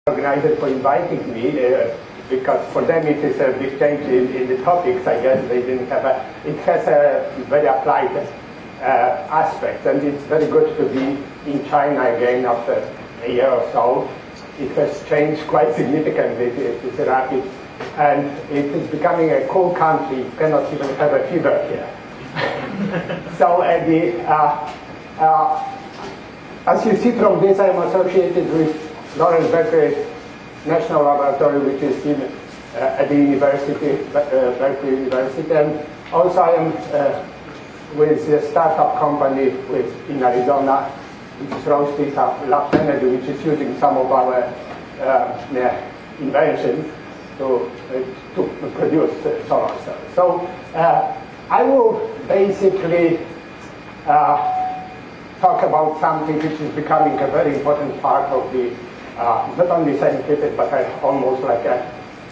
organizers for inviting me, because for them it is a big change in the topics. I guess they didn't have it has a very applied aspect, and it's very good to be in China again after a year or so. It has changed quite significantly. It is rapid, and it is becoming a cool country. You cannot even have a fever here. So as you see from this, I am associated with Lawrence Berkeley National Laboratory, which is at the university, Berkeley University, and also I am with a startup company in Arizona, which is Roasted Lab Energy, which is using some of our inventions to produce solar cells. So I will basically talk about something which is becoming a very important part of the not only scientific but almost like a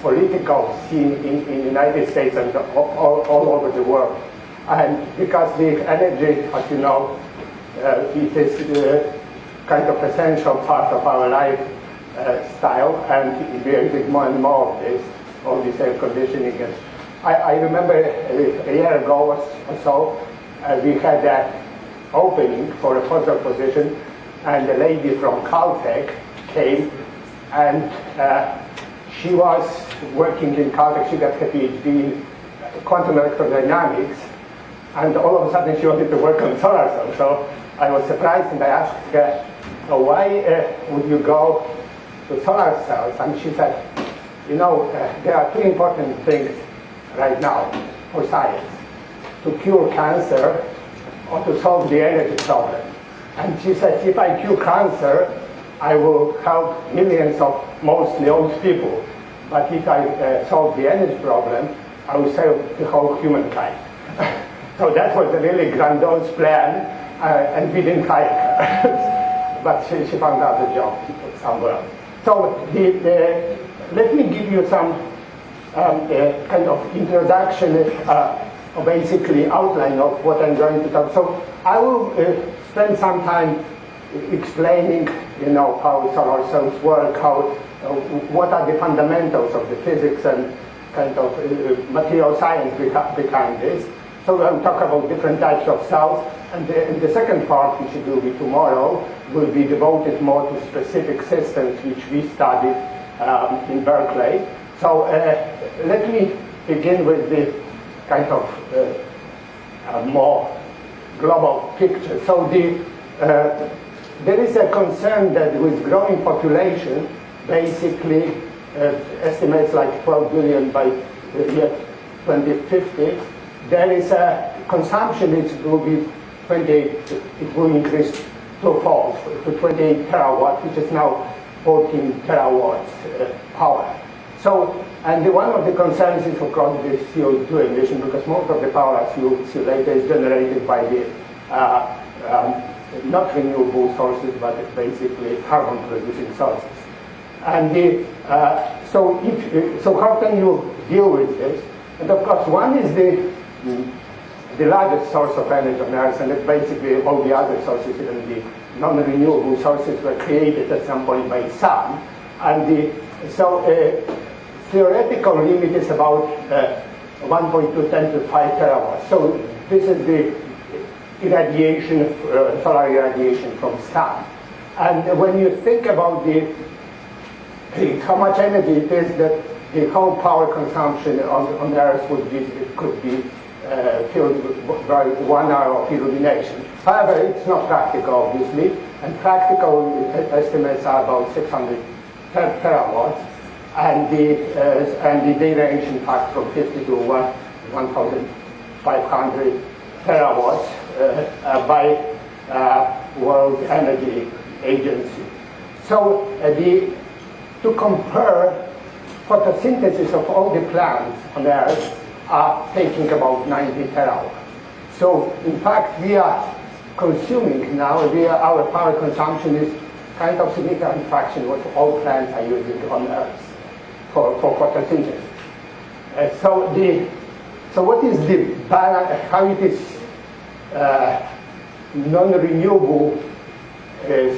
political scene in the United States and all over the world. And because the energy, as you know, it is kind of essential part of our lifestyle, and we are using more and more of this, all this air conditioning. And I remember a year ago or so, we had an opening for a postdoc position, and a lady from Caltech came, and she was working in Caltech. She got her PhD in quantum electrodynamics, and all of a sudden she wanted to work on solar cells. So I was surprised, and I asked her, why would you go to solar cells? And she said, you know, there are two important things right now for science: to cure cancer or to solve the energy problem. And she said, if I cure cancer, I will help millions of mostly old people. But if I solve the energy problem, I will save the whole humankind. So that was a really grandiose plan, and we didn't hire her. But she found out a job somewhere else. So let me give you some kind of introduction, or basically outline of what I'm going to talk. So I will spend some time explaining, you know, how solar cells work, what are the fundamentals of the physics and kind of material science behind this. So I'll talk about different types of cells, and the second part, which will be tomorrow, will be devoted more to specific systems which we studied in Berkeley. So let me begin with the kind of more global picture. So there is a concern that with growing population, basically estimates like 12 billion by the year 2050, there is a consumption. It will increase twofold to 28 terawatts, which is now 14 terawatts power. So, and one of the concerns is, of course, the CO2 emission, because most of the power, as you'll see later, is generated by the not renewable sources, but basically carbon-producing sources. And so how can you deal with this? And of course, one is the largest source of energy on Earth, and it's basically all the other sources, even the non-renewable sources, were created at some point by sun. And theoretical limit is about 1.2 10 to 5 terawatts. So this is the irradiation, solar irradiation from sun. And when you think about how much energy it is that the whole power consumption on Earth could be filled by 1 hour of illumination. However, it's not practical, obviously, and practical estimates are about 600 terawatts, and they range in fact from 50 to 1,500 terawatts by World Energy Agency. So to compare, photosynthesis of all the plants on Earth are taking about 90 terawatts. So in fact, we are consuming now, our power consumption is kind of significant fraction of what all plants are using on Earth for photosynthesis. So what is the balance, how it is non-renewable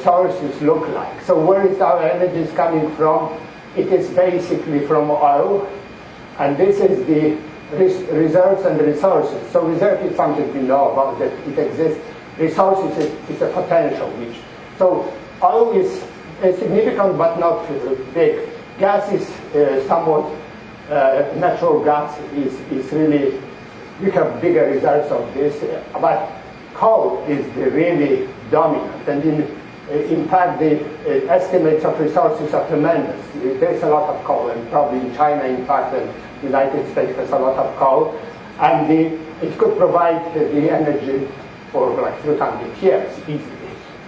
sources look like. So where is our energy coming from? It is basically from oil, and this is the reserves and resources. So reserve is something we know about, that it exists. Resources is a potential. So oil is significant but not big. Gas is somewhat, natural gas is really, we have bigger reserves of this, but coal is the really dominant. And in fact, the estimates of resources are tremendous. There's a lot of coal, and probably in China, in fact, and the United States has a lot of coal, and it could provide the energy for like 300 years easily.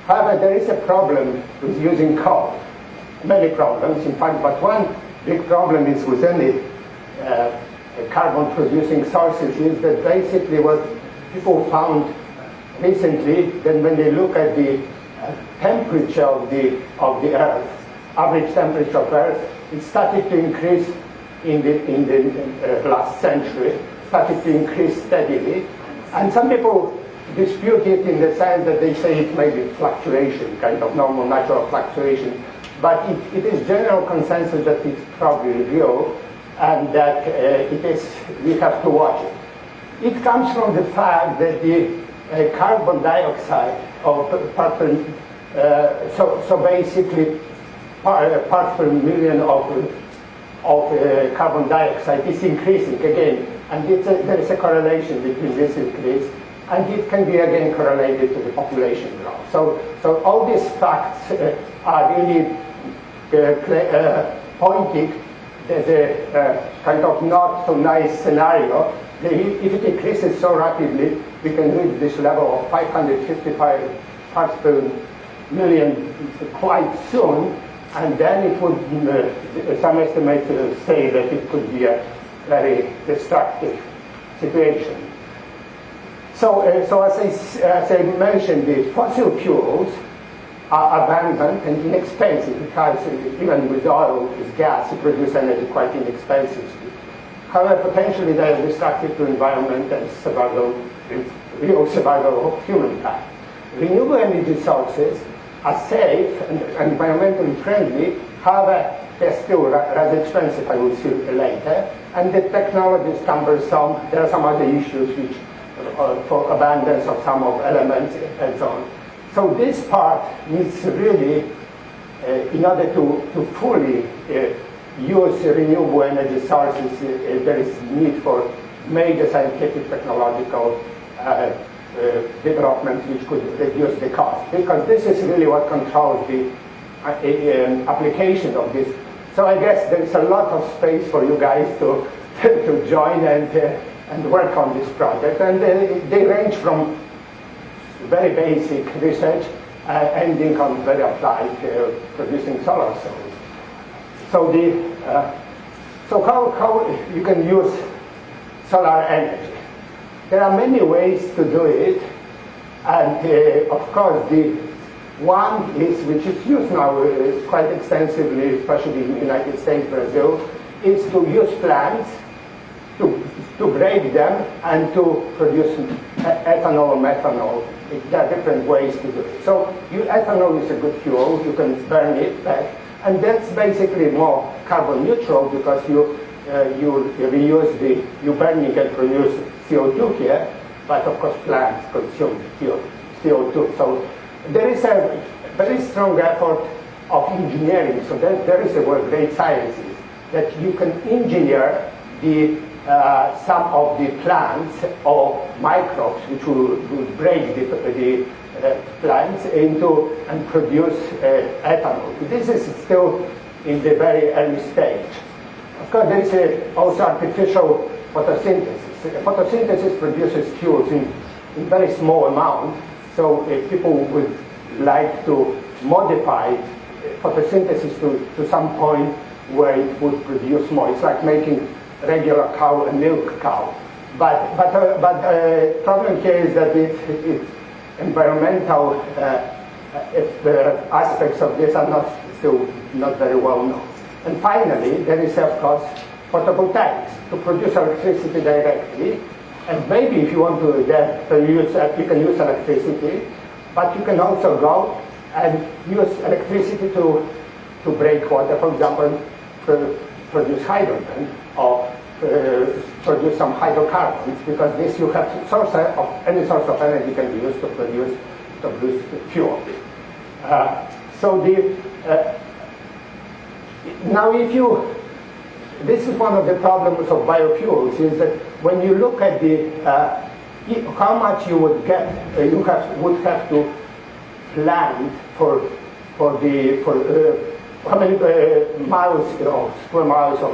However, there is a problem with using coal. Many problems, in fact, but one big problem is within the carbon-producing sources is that basically what people found recently, that when they look at the temperature of the Earth, average temperature of Earth, it started to increase in the last century, started to increase steadily. And some people dispute it in the sense that they say it may be fluctuation, kind of normal natural fluctuation. But it is general consensus that it's probably real, and that we have to watch it. It comes from the fact that the carbon dioxide of so basically parts per million of carbon dioxide is increasing again, and there is a correlation between this increase, and it can be again correlated to the population growth. So all these facts are really pointing that a kind of not so nice scenario. If it increases so rapidly, we can reach this level of 555 parts per million quite soon, and then it would, some estimates say that it could be a very destructive situation. So as I mentioned, the fossil fuels are abundant and inexpensive, because even with oil, with gas, you produce energy quite inexpensively. However, potentially they are destructive to environment and survival, real survival of humankind. Renewable energy sources are safe and environmentally friendly. However, they're still rather expensive, I will see later. And the technology is cumbersome. There are some other issues which, for abundance of some of elements and so on. So this part needs really, in order to fully use renewable energy sources, there is need for major scientific technological development which could reduce the cost, because this is really what controls the application of this. So I guess there is a lot of space for you guys to join and work on this project, and they range from very basic research ending on very applied producing solar cells. So how you can use solar energy? There are many ways to do it, and of course the one is, which is used now quite extensively, especially in the United States, Brazil, is to use plants to break them and to produce ethanol or methanol. There are different ways to do it. So ethanol is a good fuel. You can burn it back, and that's basically more carbon neutral, because you reuse you burning and produce CO2 here, but of course plants consume CO2. So there is a very strong effort of engineering. So there is a word, great sciences, that you can engineer some of the plants or microbes which will break the plants into and produce ethanol. This is still in the very early stage. Of course, there is also artificial photosynthesis. Photosynthesis produces fuels in very small amount. So if people would like to modify photosynthesis to some point where it would produce more. It's like making regular cow a milk cow. But problem here is that it's environmental aspects of this are still not very well known. And finally, there is of course photovoltaics, to produce electricity directly. And maybe if you want to use, you can use electricity, but you can also go and use electricity to break water, for example, produce hydrogen, or produce some hydrocarbons, because this you have any source of energy can be used to produce fuel. Now this is one of the problems of biofuels, is that when you look at how much you would get, would have to plan for how many miles or square miles or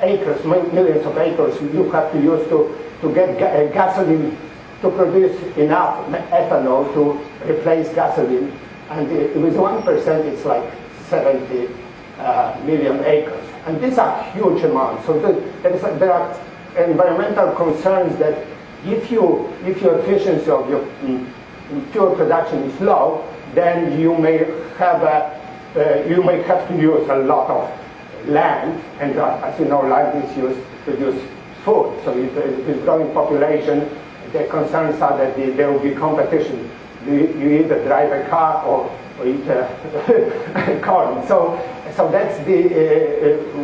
acres, millions of acres you have to use to get gasoline, to produce enough ethanol to replace gasoline. And with 1%, it's like 70 million acres. And these are huge amounts. So there are environmental concerns that if your efficiency of your fuel production is low, then you may have to use a lot of land, and as you know, land is used to produce food. So with growing population, the concerns are that there will be competition. You either drive a car or eat corn. So that's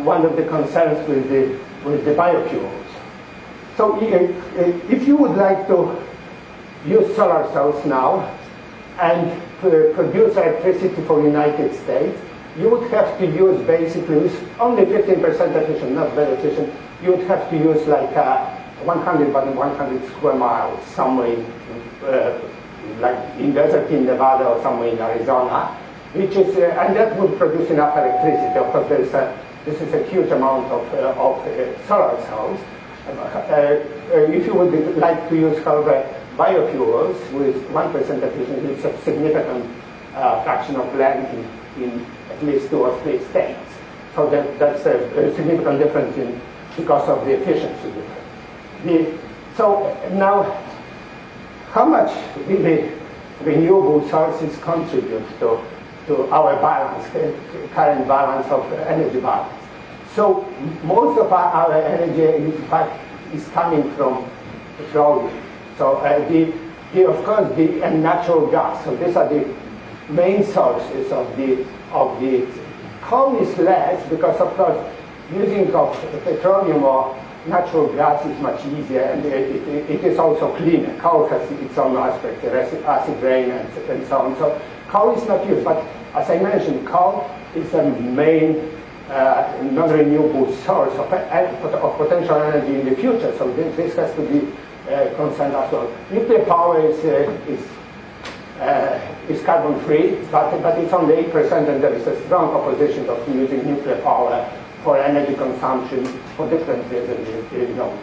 one of the concerns with the biofuels. So if you would like to use solar cells now and produce electricity for the United States, you would have to use basically only 15% efficient, not very efficient. You would have to use like 100 by 100 square miles somewhere, like in desert in Nevada or somewhere in Arizona, which is, and that would produce enough electricity. Of course, this is a huge amount of solar cells. If you would like to use, however, biofuels with 1% efficiency, it's a significant fraction of land in at least 2 or 3 states. So that's a significant difference because of the efficiency difference. So now, how much really renewable sources contribute to our balance, current balance of energy balance? So most of our energy, in fact, is coming from petroleum. So of course, and natural gas. So these are the main sources of the coal is less, because of course using of petroleum or natural gas is much easier, and it is also cleaner. Coal has its own aspect, acid rain and so on. So coal is not used, but as I mentioned, coal is a main non-renewable source of potential energy in the future. So this has to be concerned as well. Nuclear power is carbon-free, but it's only 8%, and there is a strong opposition of using nuclear power for energy consumption for different reasons,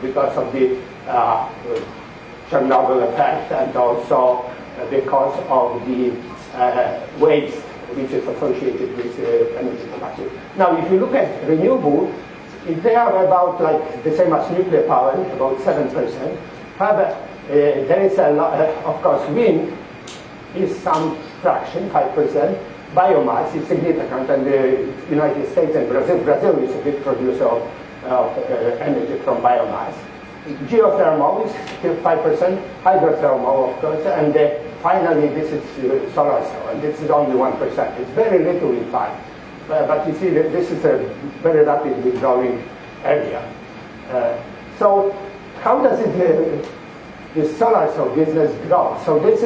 because of the Chernobyl effect, and also because of the waste which is associated with energy production. Now, if you look at renewable, they are about like the same as nuclear power, about 7%. However, there is a lot, of course, wind is some fraction, 5%. Biomass is significant, and the United States and Brazil is a big producer of energy from biomass. Geothermal is still 5%, hydrothermal, of course, and finally this is solar cell, and this is only 1%. It's very little, in fact, but you see that this is a very rapidly growing area. So how does the solar cell business grow? So this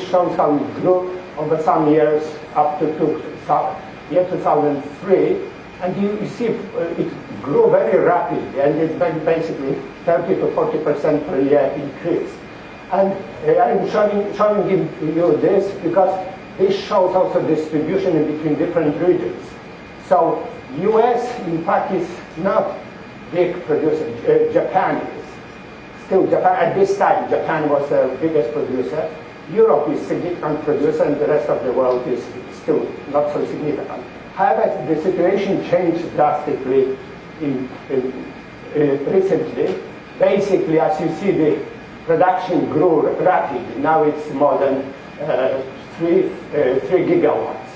shows how it grew over some years up to year 2003, and you see it grew very rapidly, and it's basically 30 to 40% per year increase. And I'm showing you this because this shows also distribution in between different regions. So US, in fact, is not big producer. Japan is. Still, Japan, at this time, Japan was the biggest producer. Europe is a significant producer, and the rest of the world is still not so significant. However, the situation changed drastically recently. Basically, as you see, the production grew rapidly. Now it's more than 3 gigawatts.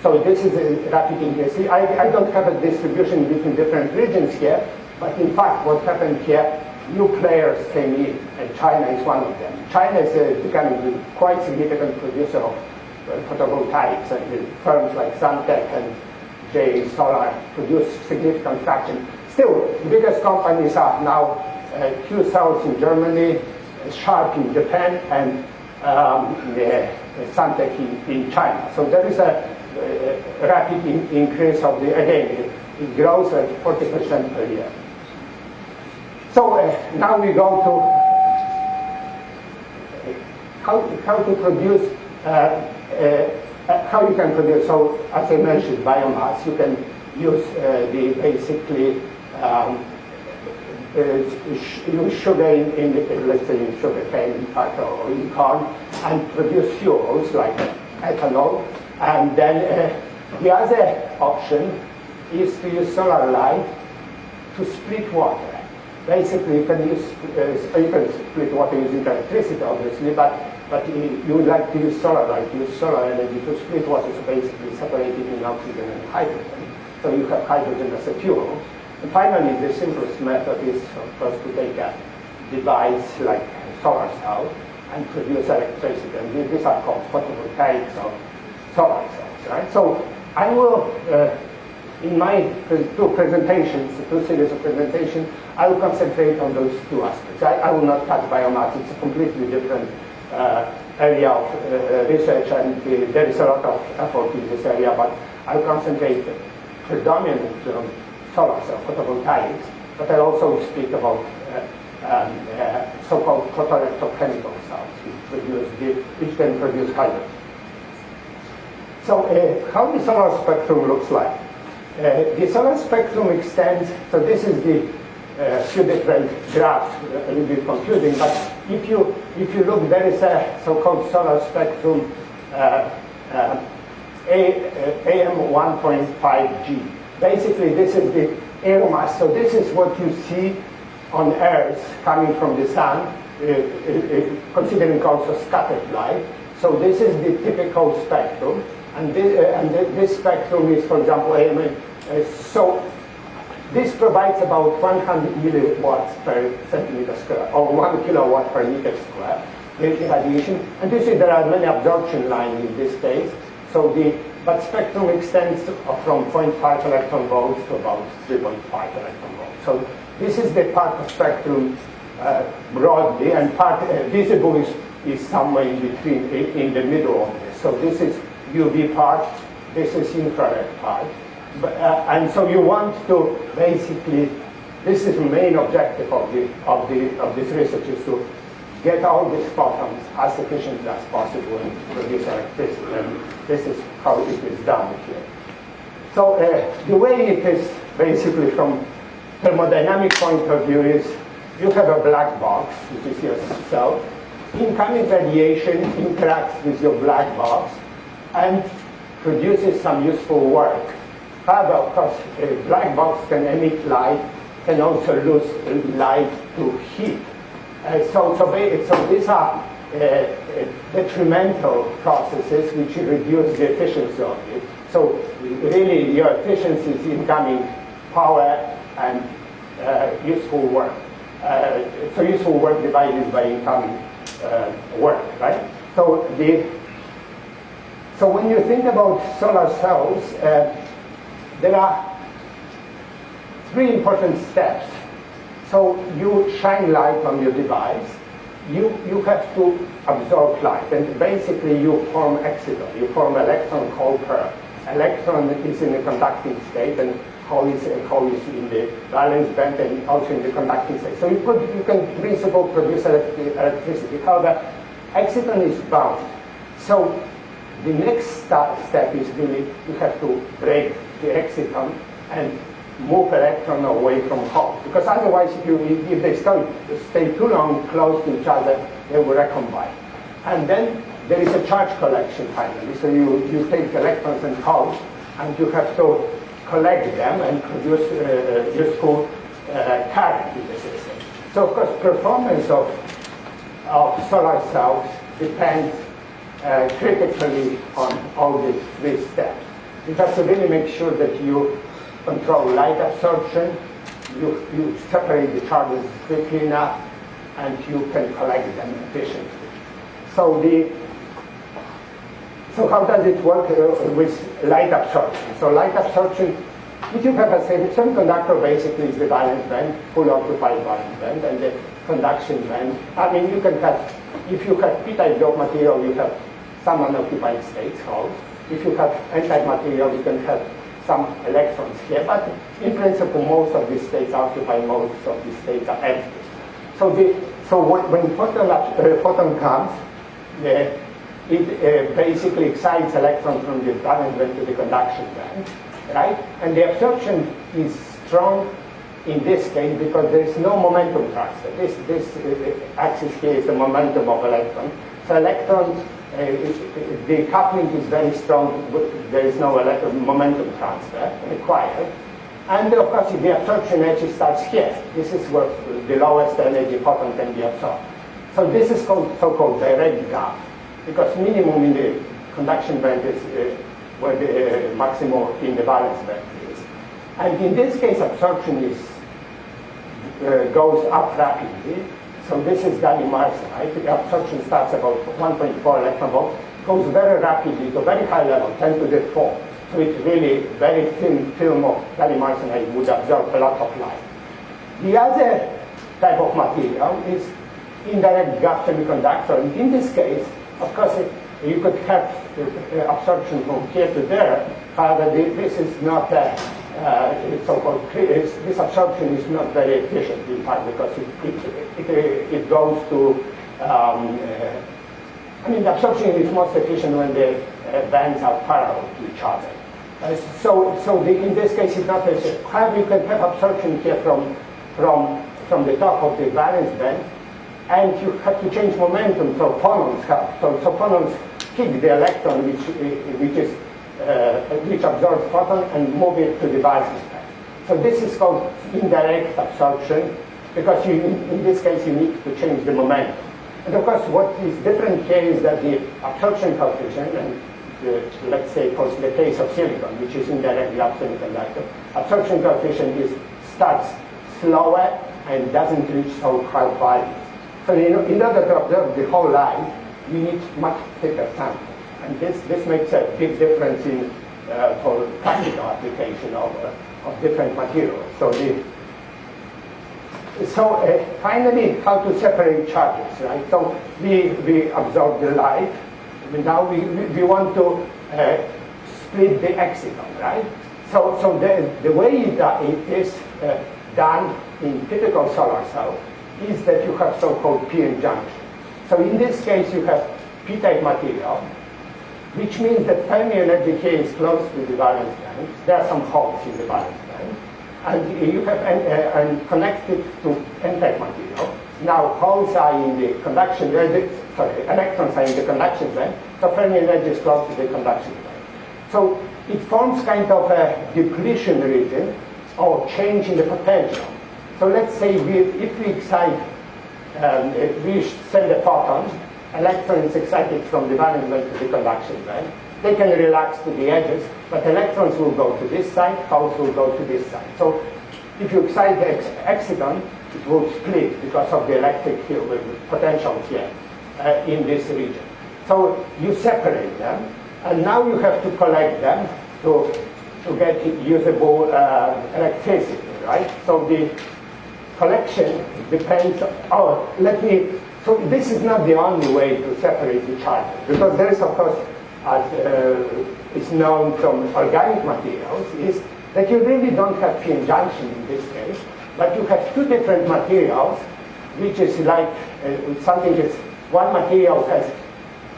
So this is a rapid increase. I don't have a distribution between different regions here, but in fact, what happened here, new players came in, and China is one of them. China is becoming quite significant producer of photovoltaics, and firms like Suntech and J Solar produce significant fraction. Still, the biggest companies are now Q-Cells in Germany, Sharp in Japan, and Suntech in China. So there is a rapid increase of the, again, it grows at 40% per year. So now we go to how to produce, how you can produce. So as I mentioned, biomass, you can use the basically use sugar in let's say in sugar cane, in fact, or in corn, and produce fuels like ethanol. And then the other option is to use solar light to split water. Basically, you can use you can split water using electricity, obviously, but you would like to use solar light, use solar energy to split water, so basically separated in oxygen and hydrogen. So you have hydrogen as a fuel. And finally, the simplest method is, of course, to take a device like a solar cell and produce electricity. And these are called photovoltaics or solar cells, right? So I will, in my two series of presentations, I will concentrate on those two aspects. I will not touch biomass. It's a completely different area of research, and there is a lot of effort in this area, but I'll concentrate predominantly on solar cell photovoltaics, but I'll also speak about so-called photoelectrochemical cells, which can produce hydrogen. So how the solar spectrum looks like? The solar spectrum extends, so this is the few different graphs, a little bit confusing, but if you look, there is a so-called solar spectrum AM1.5G. Basically, this is the air mass. So this is what you see on Earth coming from the sun, considering also scattered light. So this is the typical spectrum, and this spectrum is, for example, AM. So this provides about 100 milliwatts per centimeter square, or 1 kilowatt per meter square, the radiation. And you see there are many absorption lines in this case. So but spectrum extends from 0.5 electron volts to about 3.5 electron volts. So this is the part of spectrum broadly, and part visible is somewhere in between, in the middle of this. So this is UV part, this is infrared part. And so you want to basically, this is the main objective of this research, is to get all these photons as efficiently as possible and produce electricity. And this is how it is done here. So the way it is basically from thermodynamic point of view is you have a black box, which is your cell. Incoming radiation interacts with your black box and produces some useful work. However, of course, a black box can emit light, can also lose light to heat. So these are detrimental processes which reduce the efficiency of it. So really, your efficiency is incoming power and useful work. So useful work divided by incoming work, right? So when you think about solar cells, there are three important steps. So you shine light on your device. You have to absorb light, and basically you form exciton. You form electron hole pair. Electron is in a conducting state, and hole is in the valence band and also in the conducting state. So you can, in principle, produce electricity. However, exciton is bound. So the next step is really you have to break the exciton and move electron away from hole. Because otherwise, if they stay too long close to each other, they will recombine. And then there is a charge collection finally. So you take electrons and holes, and you have to collect them and produce useful current in the system. So of course, performance of solar cells depends critically on all these three steps. You have to really make sure that you control light absorption, you separate the charges quickly enough, and you can collect them efficiently. So So how does it work with light absorption? So light absorption, if you have a semiconductor, basically is the valence band, full occupied valence band, and the conduction band. I mean, you can have, if you have p-type doped material, you have some unoccupied states, holes. If you have n-type material, you can have some electrons here. But in principle, most of these states occupy, most of these states are empty. So when photon comes, it basically excites electrons from the valence band to the conduction band, right? And the absorption is strong in this case because there is no momentum transfer. This axis here is the momentum of electron. So electron, the coupling is very strong. There is no momentum transfer required. And of course, the absorption energy starts here. This is where the lowest energy photon can be absorbed. So this is called so-called direct gap, because minimum in the conduction band is where the maximum in the valence band is. And in this case, absorption goes up rapidly. So this is gallium arsenide. The absorption starts about 1.4 electron volts, goes very rapidly to a very high level, 10 to the 4. So it's really very thin film of gallium arsenide would absorb a lot of light. The other type of material is indirect gap semiconductor. And in this case, of course, you could have absorption from here to there. However, this is not so-called. This absorption is not very efficient, in fact, because it goes to. I mean, the absorption is most efficient when the bands are parallel to each other. In this case, it's not efficient. However, you can have absorption here from the top of the valence band, and you have to change momentum, so phonons help. So phonons kick the electron, which absorbs photon, and move it to the valence band. So this is called indirect absorption, because in this case you need to change the momentum. And of course, what is different here is that the absorption coefficient, and let's say for the case of silicon, which is indirect gap semiconductor, absorption coefficient starts slower and doesn't reach so high values. So in order to observe the whole light, you need much thicker samples. And this makes a big difference for practical application of different materials. So finally, how to separate charges, right? So we absorb the light. Now we want to split the exciton, right? So the way it is done in typical solar cell is that you have so-called p-n junction. So in this case, you have p-type material, which means that Fermi energy here is close to the valence band. There are some holes in the valence band. And you have and connected to n-type material. Now holes are in the conduction band, electrons are in the conduction band, so Fermi energy is close to the conduction band. So it forms kind of a depletion region or change in the potential. So let's say if we excite, we send a photon, electron is excited from the valence band to the conduction band. They can relax to the edges, but electrons will go to this side, holes will go to this side. So if you excite the exciton, it will split because of the electric field potential here in this region. So you separate them, and now you have to collect them to get usable electricity, right? So the collection depends on, so this is not the only way to separate the charges, because there is, of course, as is known from organic materials, is that you really don't have p-n junction in this case, but you have two different materials, which is like something is, one material has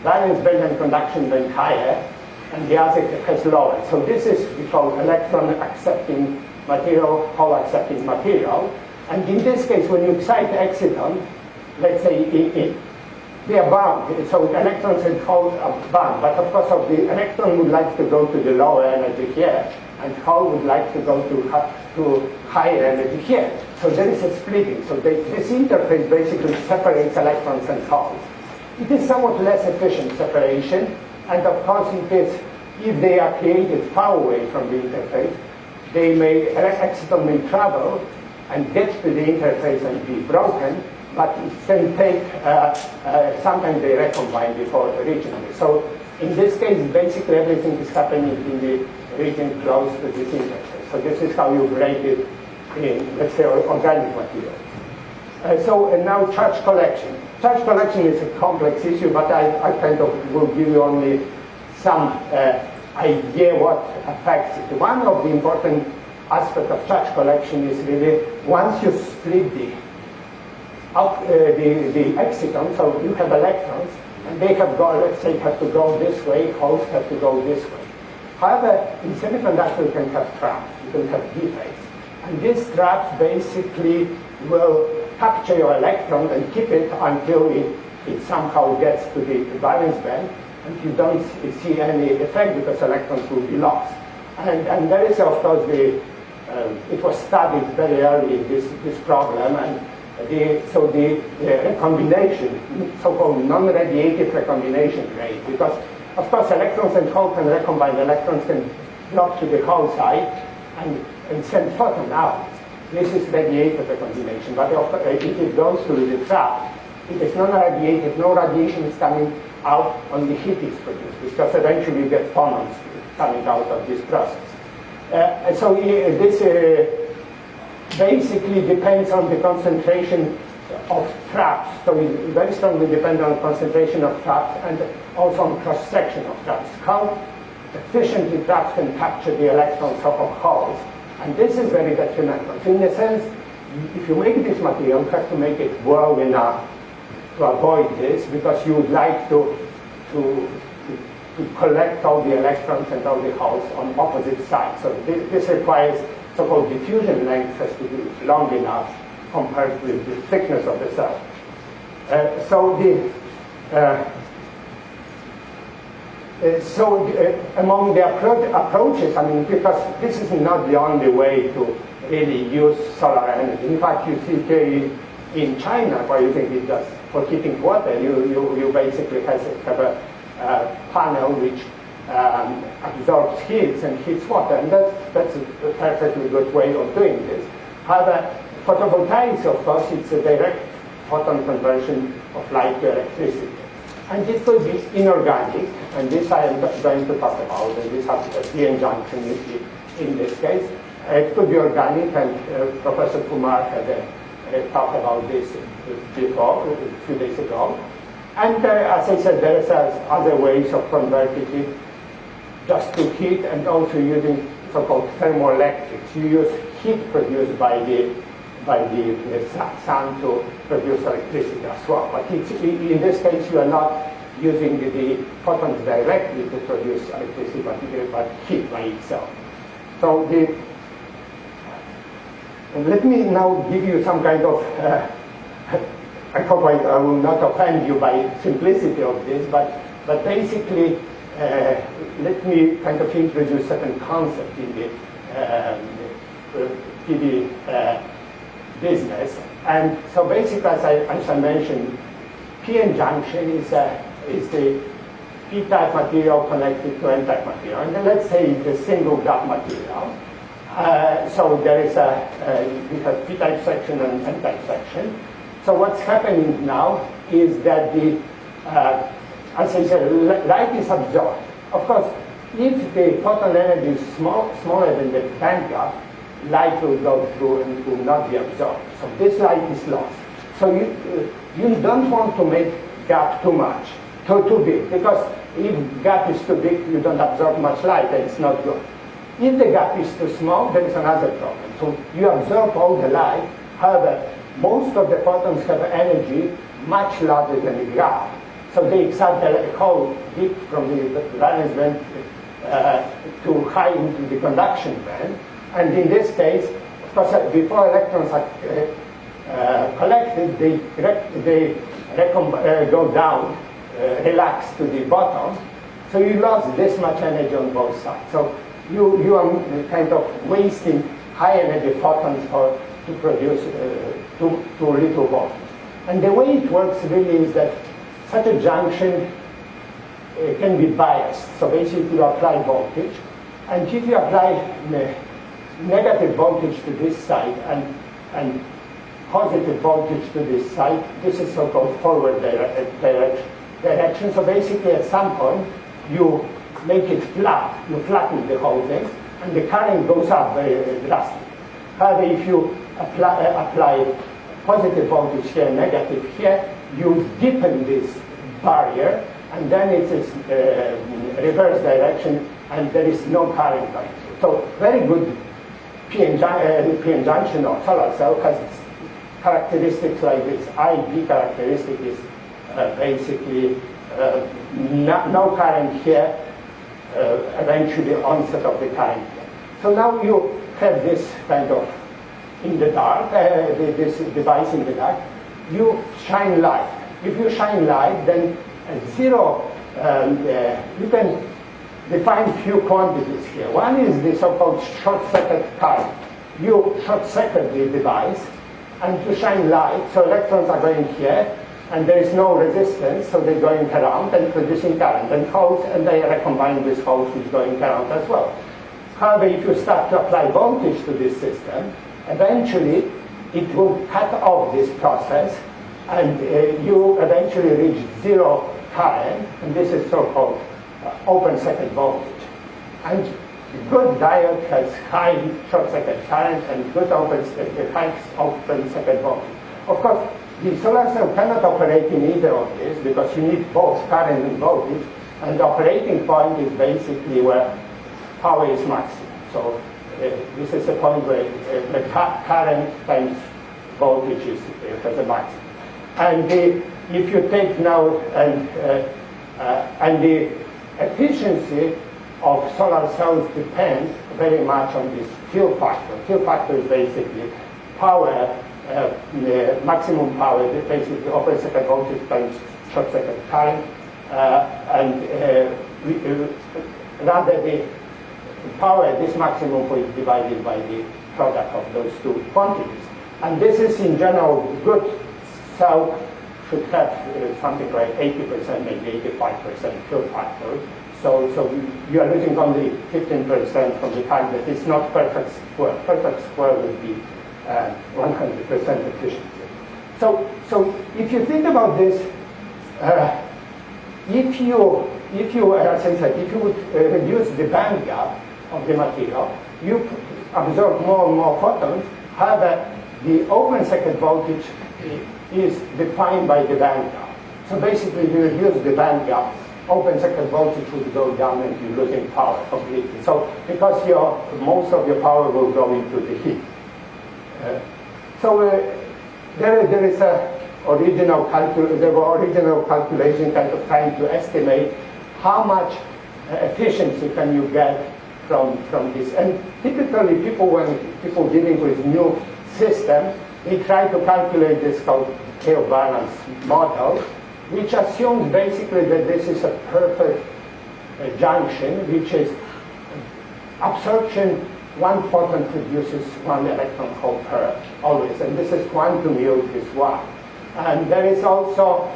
valence band and conduction band higher, and the other has lower. So this is we call electron accepting material, hole accepting material. And in this case, when you excite the exciton, let's say they are bound, so electrons and holes are bound. But of course, the electron would like to go to the lower energy here, and hole would like to go to higher energy here. So there is a splitting. So this interface basically separates electrons and holes. It is somewhat less efficient separation, and of course, if they are created far away from the interface, exciton may travel and get to the interface and be broken, but it can take, sometimes they recombine before reaching it. So In this case, basically everything is happening in the region close to this interface. So this is how you break it in, let's say, organic materials. Now charge collection. Charge collection is a complex issue, but I kind of will give you only some idea what affects it. One of the important aspects of charge collection is really once you split the exciton, so you have electrons, and they have let's say, have to go this way, holes have to go this way. However, in semiconductor you can have traps, you can have defects. And these traps basically will capture your electron and keep it until it somehow gets to the valence band, and you don't see any effect because electrons will be lost. And there is, of course, it was studied very early, this problem, and the recombination, so-called non-radiative recombination rate, because of course electrons and holes can recombine. Electrons can drop to the hole side and send photon out. This is radiative recombination, but if it goes through the trap, it is non-radiative. No radiation is coming out, only heat is produced, because eventually you get phonons coming out of this process. This basically depends on the concentration of traps. So it very strongly depends on concentration of traps and also on cross-section of traps. How efficiently traps can capture the electrons of holes. And this is very detrimental. So in a sense, if you make this material, you have to make it well enough to avoid this, because you would like to collect all the electrons and all the holes on opposite sides. So this requires so-called diffusion length has to be long enough compared with the thickness of the cell. Among the approaches, I mean, because this is not the only way to really use solar energy. In fact, you see here in China, where you think it does for heating water, you basically have a panel which absorbs heat and heats water, and that's a perfectly good way of doing this. However, photovoltaics, of course, it's a direct photon conversion of light to electricity. And this could be inorganic, and this I am going to talk about, and this has a p-n junction in this case. It could be organic, and Professor Kumar had a talk about this before, a few days ago. And as I said, there are other ways of converting it just to heat, and also using so-called thermoelectrics. You use heat produced by the sun to produce electricity as well. But in this case, you are not using the photons directly to produce electricity, but heat by itself. So let me now give you some kind of, I hope I will not offend you by simplicity of this, but basically, let me kind of introduce certain concepts in the PV business. And so basically, as I mentioned, p-n junction is the p-type material connected to n-type material. And then let's say it's a single gap material. So there is we have p-type section and n-type section. So what's happening now is that as I said, light is absorbed. Of course, if the photon energy is smaller than the band gap, light will go through and will not be absorbed. So this light is lost. So you don't want to make gap too much, too big, because if gap is too big, you don't absorb much light, and it's not good. If the gap is too small, there is another problem. So you absorb all the light. However, most of the photons have energy much larger than the gap. So they excite the whole deep from the valence band to high into the conduction band. And in this case, of course, before electrons are collected, they go down, relax to the bottom. So you lost this much energy on both sides. So you are kind of wasting high energy photons to produce too little voltage. And the way it works really is that such a junction can be biased. So basically you apply voltage, and if you apply negative voltage to this side and positive voltage to this side, this is so-called forward direction. So basically at some point you make it flat, you flatten the whole thing, and the current goes up very drastically. However, if you apply positive voltage here, negative here, you deepen this barrier, and then it is reverse direction, and there is no current going through. So very good PN junction or solar cell has characteristics like this. IV characteristic is basically no current here, eventually onset of the current here. So now you have this kind of in the dark, this device in the dark. You shine light. If you shine light, then at zero, you can define few quantities here. One is the so-called short-circuit current. You short-circuit the device, and you shine light, so electrons are going here, and there is no resistance, so they're going around and producing current. And holes, and they recombine with holes which going around as well. However, if you start to apply voltage to this system, eventually it will cut off this process, and you eventually reach zero current, and this is so-called open circuit voltage. And good diode has high short circuit current and good high open circuit voltage. Of course, the solar cell cannot operate in either of these because you need both current and voltage, and the operating point is basically where power is maximum. So this is a point where the current times voltage has a maximum. And if you take now and the efficiency of solar cells depends very much on this fill factor. Fill factor is basically power, maximum power, basically open circuit voltage times short circuit current, rather the power at this maximum point divided by the product of those two quantities. And this is in general good cell should have something like 80%, maybe 85% fill factor. So you are losing only 15% from the fact that it's not perfect square. Perfect square would be 100% efficiency. So if you think about this, if you would reduce the band gap of the material, you absorb more and more photons. However, the open circuit voltage is defined by the band gap. So basically, you reduce the band gap, open circuit voltage would go down and you're losing power completely. So because most of your power will go into the heat. There is there were original calculation kind of trying to estimate how much efficiency can you get from this. And typically when people dealing with new system, they try to calculate this called tail balance model, which assumes basically that this is a perfect junction, which is absorption, one photon produces one electron hole per always, and this is quantum yield is 1. And there is also,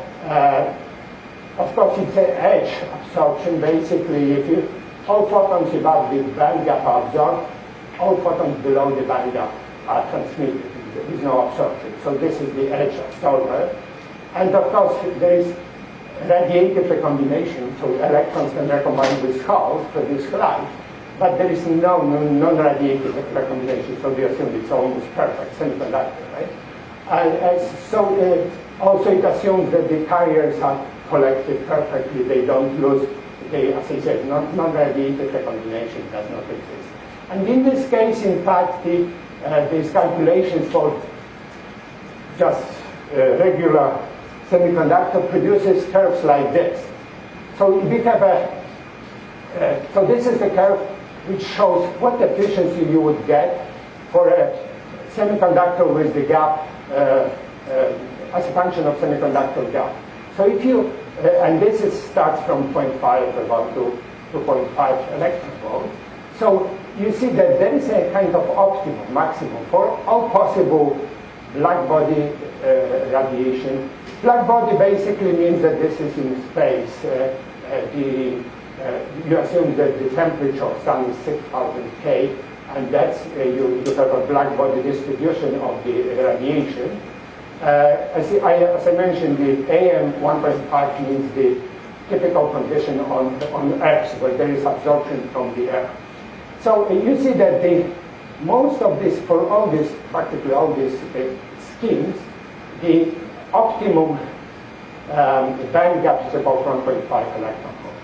of course, it's an edge absorption. Basically, if all photons above the band gap are absorbed, all photons below the band gap are transmitted. There is no absorption. So this is the edge absorber. And of course, there is radiative recombination, so electrons can recombine with holes, produce light, but there is no non-radiative recombination, so we assume it's almost perfect semiconductor, right? Also it assumes that the carriers are collected perfectly, they don't lose, as I said, non-radiative recombination does not exist. And in this case, in fact, these calculations for just regular semiconductor produces curves like this. So we have so this is the curve which shows what efficiency you would get for a semiconductor with the gap as a function of semiconductor gap. So if you, and this starts from 0.5 about to 2.5 electron volts. So you see that there is a kind of optimum, maximum for all possible black body radiation. Black body basically means that this is in space. You assume that the temperature of sun is 6,000 K, and that's you have a black body distribution of the radiation. As I mentioned, the AM 1.5 means the typical condition on Earth, where there is absorption from the air. So you see that most of this, for all this, practically all these schemes, the optimum band gap is about 1.5 electron volt.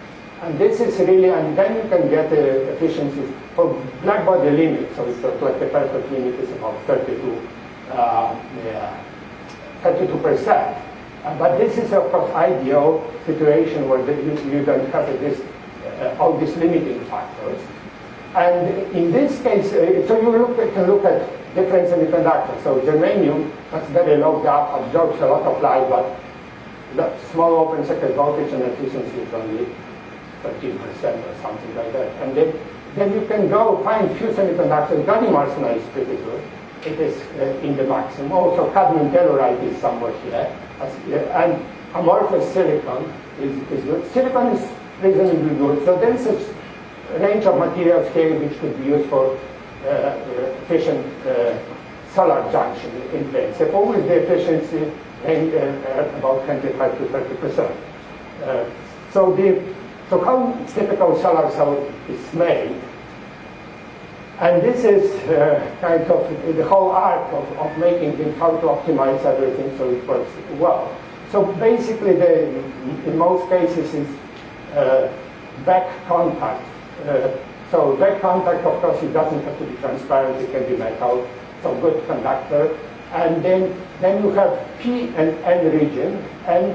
And this is really, and then you can get efficiencies for black body limit. So it's like the perfect limit is about 32%. But this is, of course, ideal situation where you don't have all these limiting factors. And in this case, so you can look at different semiconductors. So germanium has very low gap, absorbs a lot of light, but the small open circuit voltage and efficiency is only 13% or something like that. And then you can go find few semiconductors. Gallium arsenide is pretty good. It is in the maximum. Also, cadmium telluride is somewhere here. And amorphous silicon is good. Silicon is reasonably good. So there is a range of materials here which could be used for efficient solar junction in place. Suppose the efficiency range about 25 to 30%. So how typical solar cell is made? And this is kind of the whole art of making it, how to optimize everything so it works well. So basically, in most cases, is back contact. So back contact, of course, it doesn't have to be transparent. It can be metal, so good conductor. And then you have P and N region. And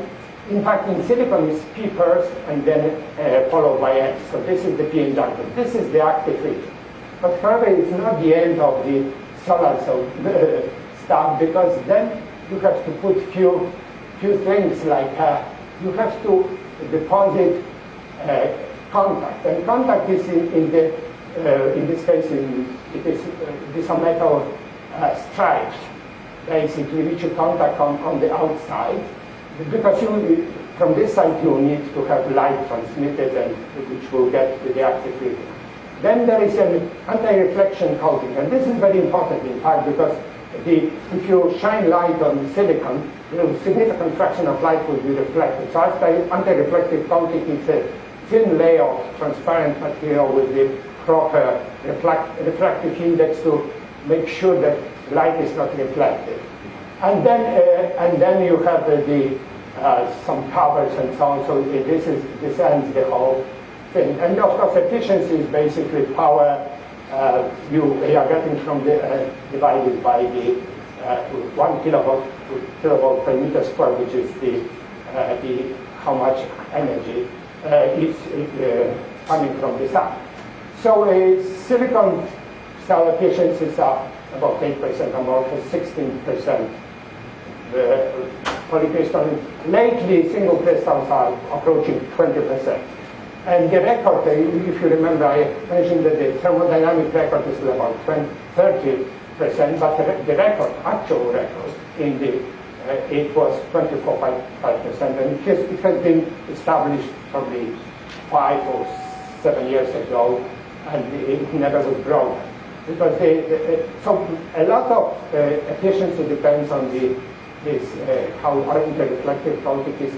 in fact, in silicon, it's P first, and then followed by N. So this is the P-N junction. This is the active region. But however, it's not the end of the solar cell stuff, because then you have to put few things like you have to deposit contact, and contact is in this case these are metal stripes basically which you contact on the outside, because from this side you need to have light transmitted, and which will get to the active region. Then there is an anti-reflection coating, and this is very important, in fact, because if you shine light on silicon, a significant fraction of light will be reflected. So anti-reflective coating is a thin layer of transparent material with the proper refractive index to make sure that light is not reflected. And then you have some covers and so on. So this ends the whole thing. And of course, efficiency is basically power you are getting from the divided by the 1 kilovolt per meter square, which is the how much energy is coming from the sun. So silicon cell efficiencies are about 8% amorphous, 16% polycrystalline. Lately, single crystals are approaching 20%. And the record, if you remember, I mentioned that the thermodynamic record is about 30%, but the record, actual record, it was 24.5%, and it has been established probably 5 or 7 years ago, and it never was broken. Because so a lot of efficiency depends on how interreflective coating is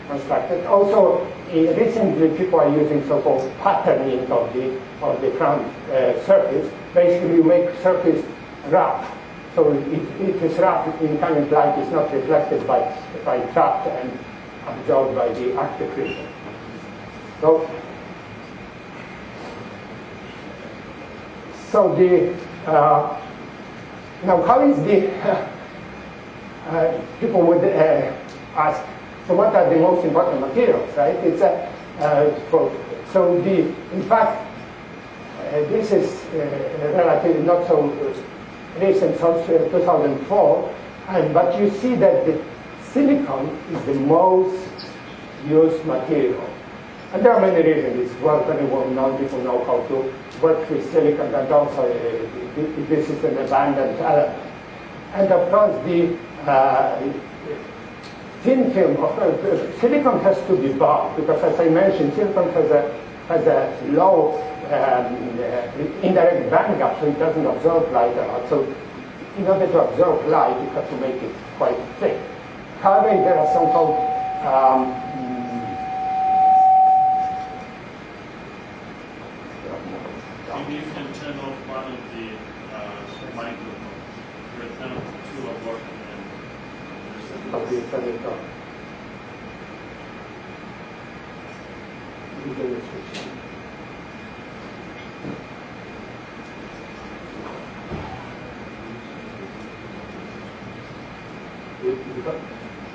constructed. Also, recently people are using so-called patterning of the front surface. Basically, you make surface rough. So it is rough, incoming light is not reflected by trapped and absorbed by the active region. So now how is people would ask, so what are the most important materials, right? It's in fact, this is relatively not so recent, since 2004, but you see that the silicon is the most used material. And there are many reasons. It's very well known. People know how to work with silicon, and also this is an abundant element. And of course, the thin film, of course, silicon has to be bulk, because as I mentioned, silicon has a low indirect band gap, so it doesn't absorb light a lot. So in order to absorb light, you have to make it quite thick. However, there are so-called of the semiconductor.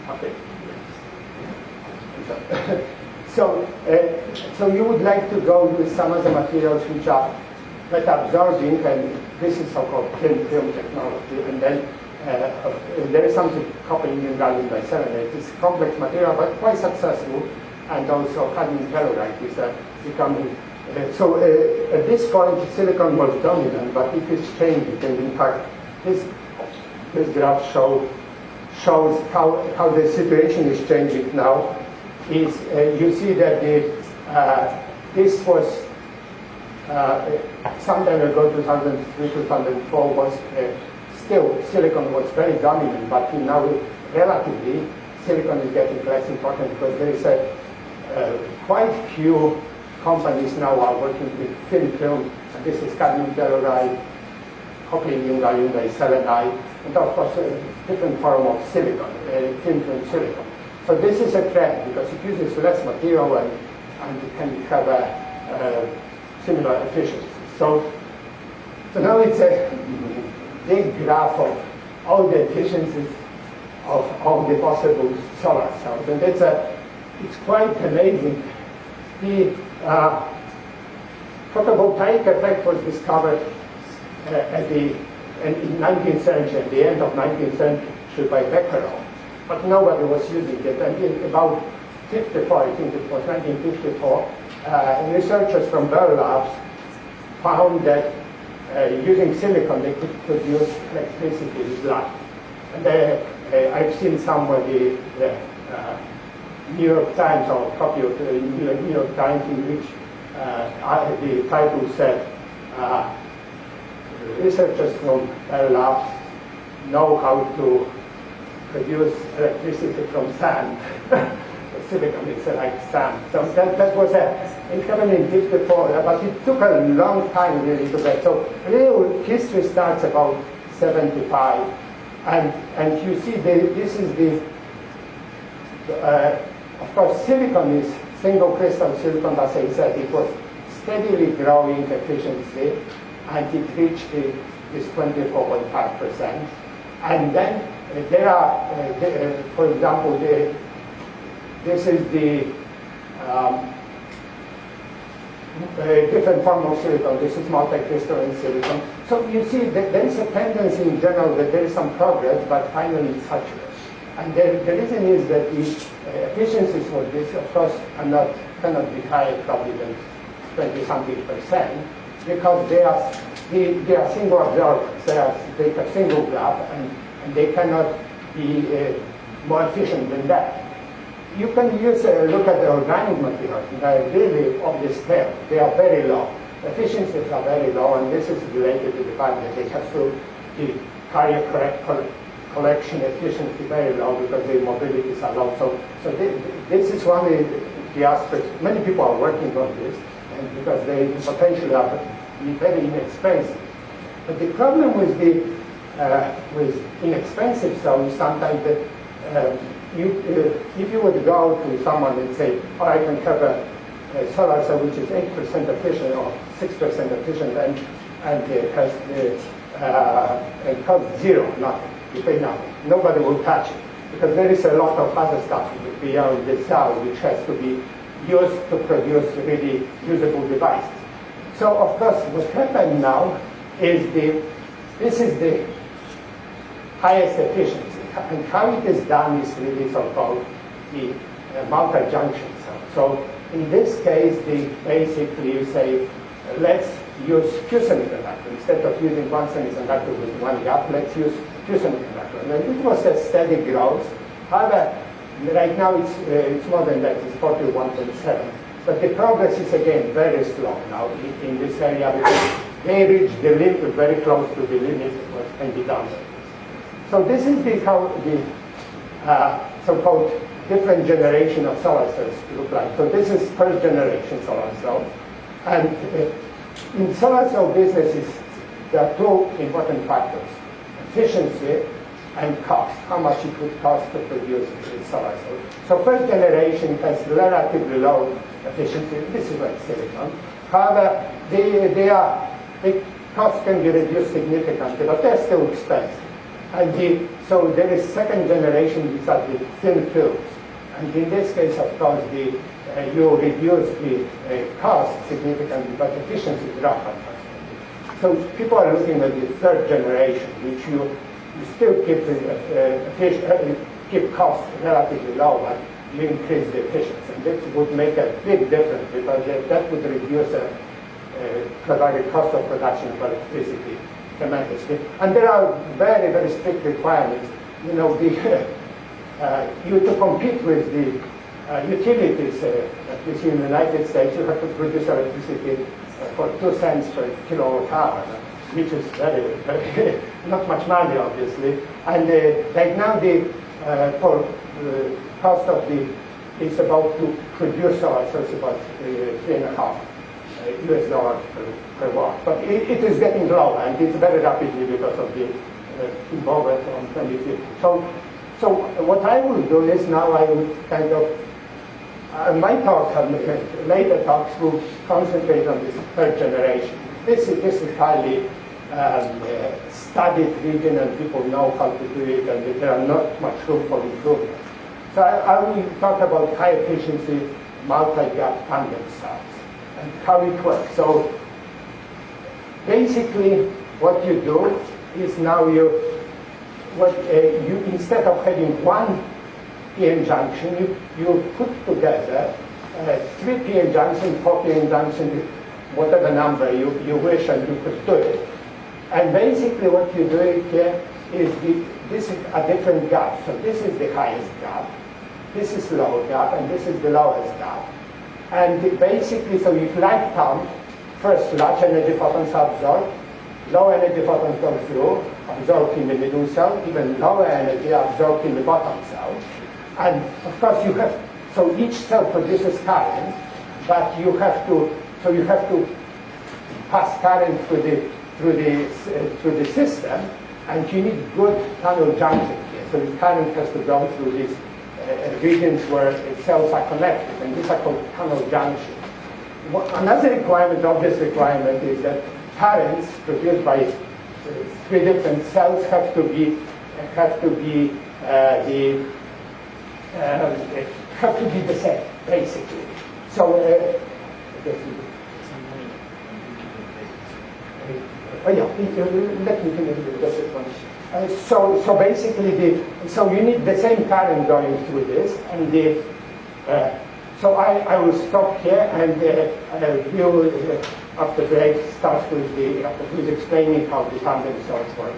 Okay. So you would like to go with some of the materials which are better absorbing, and this is so-called film technology. And then there is something coupling in gallium biselenate. It's a complex material, but quite successful. And also cadmium telluride is becoming. So at this point, silicon was dominant, but it is changing. And in fact, this graph shows how the situation is changing now. Is you see that this was some time ago, 2003, 2004, was still silicon was very dominant, but now relatively silicon is getting less important because there is quite few companies now are working with thin film, and this is cadmium telluride, copper-indium gallium biselenide, and of course a different form of silicon, thin film silicon. So this is a trend because it uses less material and it can have a similar efficiency. So now it's a big graph of all the efficiencies of all the possible solar cells, and it's quite amazing. The photovoltaic effect was discovered in 19th century, at the end of 19th century by Becquerel. But nobody was using it. And in about 54, I think it was 1954, researchers from Bell Labs found that using silicon they could produce electricity with light. And I've seen somebody, New York Times, or a copy of the New York Times, in which the title said, researchers from Bell Labs know how to produce electricity from sand. Silicon is like sand. So that was it happened in 54, but it took a long time really to get. So real history starts about 75, and you see this is of course silicon is single crystal silicon, as I said, it was steadily growing efficiency, and it reached this 24.5%, and then there are, for example, this is the different form of silicon. This is multicrystalline silicon. So you see that there is a tendency in general that there is some progress, but finally it's saturated. And the reason is that the efficiencies for this, of course, cannot be higher probably than 20-something%, because they are single absorbers. They have single graph, and they cannot be more efficient than that. You can use look at the organic materials. They are really on the scale. They are very low. Efficiencies are very low, and this is related to the fact that they have to carrier collection efficiency very low because the mobilities are low. So this is one of the aspects. Many people are working on this, and because they potentially are very inexpensive. But the problem with with inexpensive cells sometimes that if you would go to someone and say, oh, I can have a solar cell which is 8% efficient or 6% efficient and it costs zero, nothing, you pay nothing. Nobody will touch it because there is a lot of other stuff beyond the cell which has to be used to produce really usable devices. So of course what happened now is this is the highest efficiency. And how it is done is really so-called the multi-junction cell. So in this case, basically you say, let's use few semiconductors. Instead of using one semiconductor with one gap, let's use few semiconductors. And it was a steady growth. However, right now it's more than that, it's 41.7. But the progress is again very slow now in this area because they reach the limit, very close to the limit what can be done. So this is how the so-called different generation of solar cells look like. So this is first generation solar cell. And in solar cell businesses, there are two important factors. Efficiency and cost, how much it would cost to produce solar cells. So first generation has relatively low efficiency. This is like silicon. However, the cost can be reduced significantly, but they're still expensive. And so there is second generation, these are the thin films. And in this case, of course, you reduce the cost significantly, but efficiency drops. So people are looking at the third generation, which you still keep costs relatively low, but you increase the efficiency. And this would make a big difference because that would reduce the cost of production of electricity tremendously. And there are very, very strict requirements. You know, you to compete with the utilities, at least in the United States, you have to produce electricity for 2 cents per kilowatt hour, which is very, very not much money, obviously. And right now, for cost of it's about to produce solar, so it's about $3.5 US per watt. But it is getting lower, and it's very rapidly because of the involvement on 2050. So what I will do is now I will kind of my talks and later talks will concentrate on this third generation. This is highly studied region, and people know how to do it, and there are not much room for improvement. So I will talk about high efficiency multi-gap tandem cells and how it works. So basically, what you do is now you instead of having one p-n junction, you put together 3 p-n junctions, 4 p-n junctions, whatever number you wish, and you could do it. And basically what you do here is this is a different gap. So this is the highest gap, this is low gap, and this is the lowest gap. And basically, so if light comes, first large energy photons are absorbed, low energy photons go through, absorbed in the middle cell, even lower energy absorbed in the bottom cell. And of course you have, so each cell produces current, but you have to pass current through the system, and you need good tunnel junction here. So the current has to go through these regions where cells are connected, and these are called tunnel junctions. Another requirement, obvious requirement, is that currents produced by 3 different cells have to be the same, basically. So, let me finish this one. So basically, so you need the same current going through this, and so I will stop here, and we will, after break, start with explaining how the tandem cells work.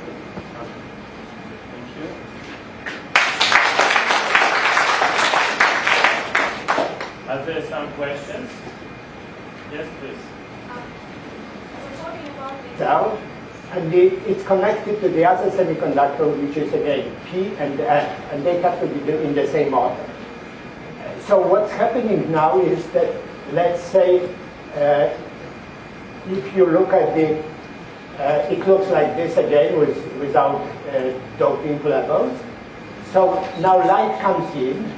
Thank you. Are there some questions? Yes, please. We're talking about the Cell, and it's connected to the other semiconductor, which is again P and N, and they have to be in the same order. So what's happening now is that, let's say, if you look at it looks like this again without doping levels. So now light comes in,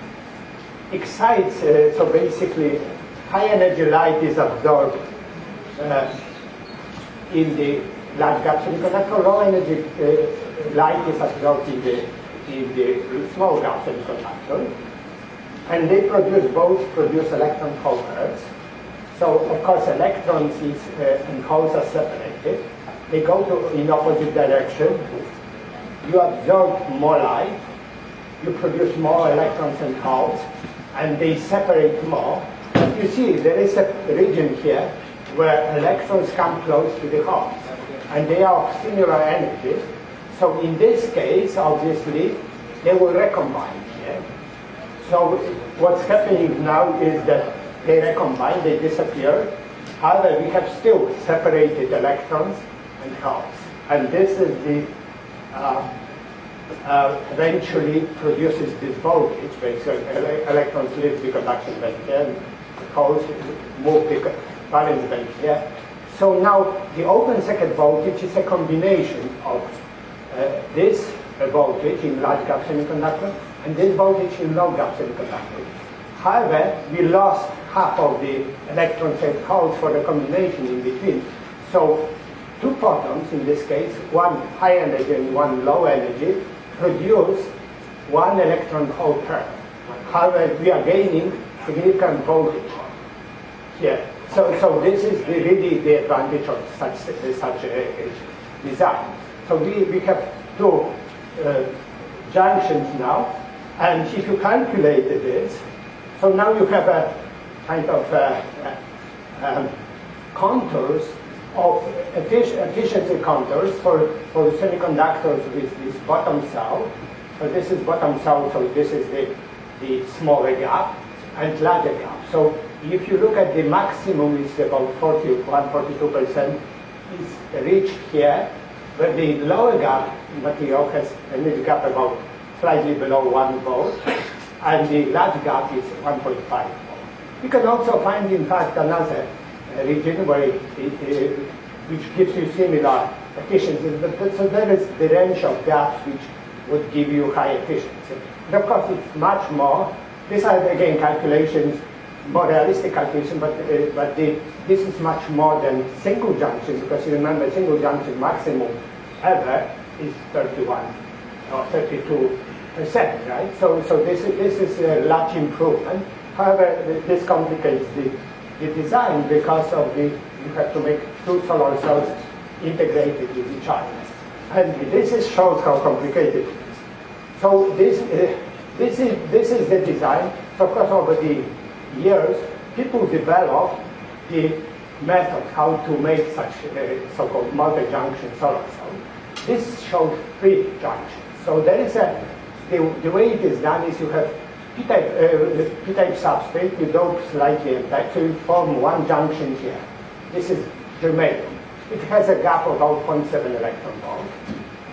excites, so basically high energy light is absorbed in the large gap semiconductor, low energy light is absorbed in the small gap semiconductor. And they both produce electron hole pairs. So of course electrons and holes are separated. They go in opposite direction. You absorb more light. You produce more electrons and holes, and they separate more. But you see, there is a region here where electrons come close to the holes, and they are of similar energy. So in this case, obviously, they will recombine here. So what's happening now is that they recombine, they disappear. However, we have still separated electrons and holes. And this is the, eventually produces this voltage, where electrons leave the conduction band here, and holes move the valence band here. So now the open circuit voltage is a combination of this voltage in large gap semiconductor and this voltage in low gap semiconductor. However, we lost half of the electrons and holes for the combination in between. So two photons, in this case, one high energy and one low energy, produce one electron hole pair. However, we are gaining significant voltage here. So this is really the advantage of such a design. So we have two junctions now, and if you calculate this, so now you have a kind of contours of efficiency contours for semiconductors with this bottom cell. So this is bottom cell, so this is the smaller gap and larger gap. So if you look at the maximum, it's about 42% is reached here, but the lower gap material has an energy gap about slightly below 1 volt, and the large gap is 1.5 volt. You can also find, in fact, another region where which gives you similar efficiencies. So there is the range of gaps which would give you high efficiency. And of course, it's much more. These are, again, calculations, more realistic calculations, but this is much more than single junction, because you remember single junction maximum ever is 31 or 32%, right? So this is a large improvement. However, this complicates the design because of you have to make two solar cells integrated with each other. And this shows how complicated it is. So this is the design. So of course, over the years, people developed the method how to make such so-called multi-junction solar cells. This shows 3 junctions. So there is the way it is done is you have P-type substrate with dope slightly intact, so you form one junction here. This is germanium. It has a gap of about 0.7 electron volt.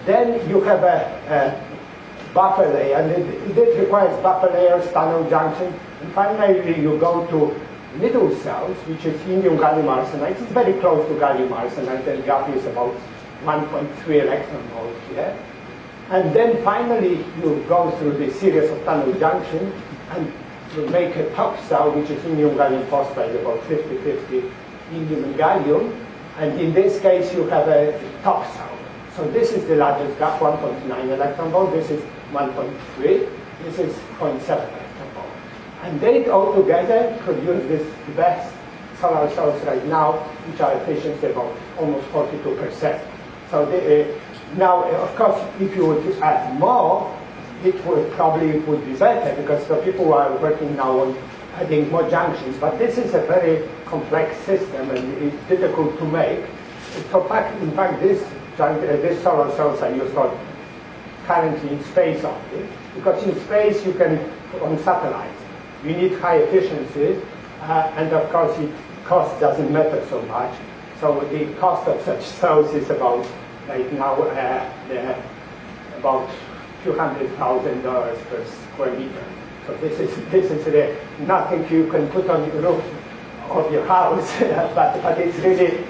Then you have a buffer layer, and it requires buffer layers, tunnel junction, and finally you go to middle cells, which is indium gallium arsenide. It's very close to gallium arsenide, and the gap is about 1.3 electron volt here. And then finally you go through the series of tunnel junction and you make a top cell, which is indium gallium phosphide, about 50-50 indium and gallium. And in this case you have a top cell. So this is the largest gap, 1.9 electron volt. This is 1.3. This is 0.7 electron volt. And they all together produce this best solar cells right now, which are efficiency about almost 42%. So now, of course, if you would add more, it would probably be better, because the people are working now on adding more junctions. But this is a very complex system, and it's difficult to make. So in fact, these solar cells are used currently in space only, because in space you can, on satellites, you need high efficiency, and of course, cost doesn't matter so much. So the cost of such cells is about, right now, about few $100,000 per square meter. So this is nothing you can put on the roof of your house, but it's really,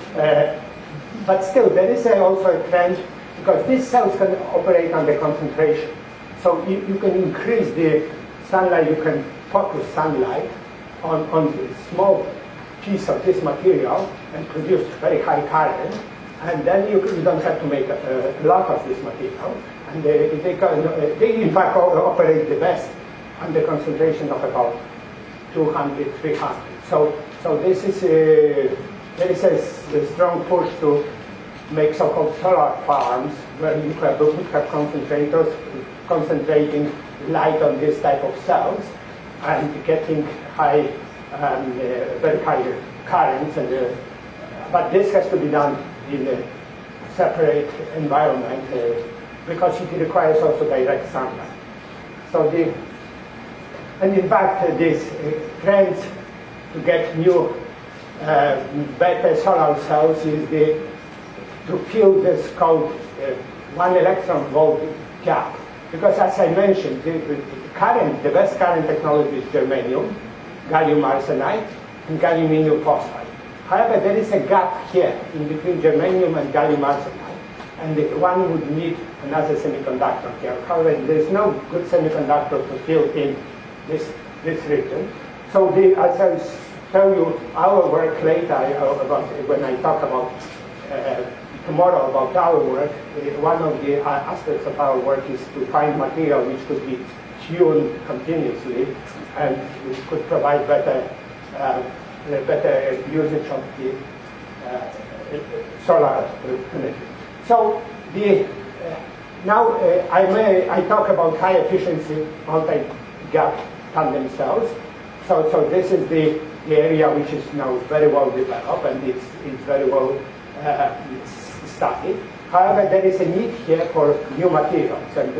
but still there is also a trend, because these cells can operate under concentration. So you can increase the sunlight, you can focus sunlight on a small piece of this material and produce very high current, and then you don't have to make a lot of this material. And they in fact operate the best under concentration of about 200, 300. So this is there is a strong push to make so-called solar farms where you have concentrators concentrating light on this type of cells and getting high, very high currents. But this has to be done in a separate environment because it requires also direct sunlight. And in fact, this trend to get new, better solar cells is to fill this called 1 electron volt gap. Because as I mentioned, the best current technology is germanium, gallium arsenide, and gallium indium phosphide. However, there is a gap here in between germanium and gallium arsenide. and one would need another semiconductor here. However, there's no good semiconductor to fill in this region. So as I'll show you our work later, when I talk about tomorrow about our work, one of the aspects of our work is to find material which could be tuned continuously and which could provide better usage of the solar energy. So now I talk about high efficiency multi-gap tandem cells. So this is the area which is now very well developed and it's very well studied. However, there is a need here for new materials, and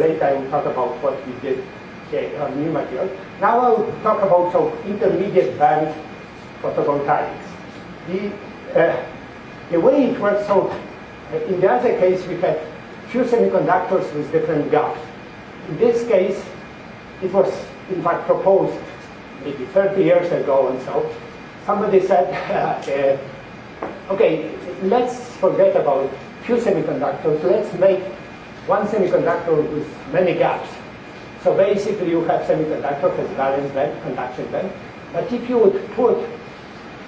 later I will talk about what we did here on new materials. Now I will talk about some intermediate band photovoltaics. The way it works, so in the other case we had few semiconductors with different gaps. In this case, it was in fact proposed maybe 30 years ago and so. Somebody said, okay, let's forget about few semiconductors, let's make one semiconductor with many gaps. So basically you have semiconductor has valence band, conduction band, but if you would put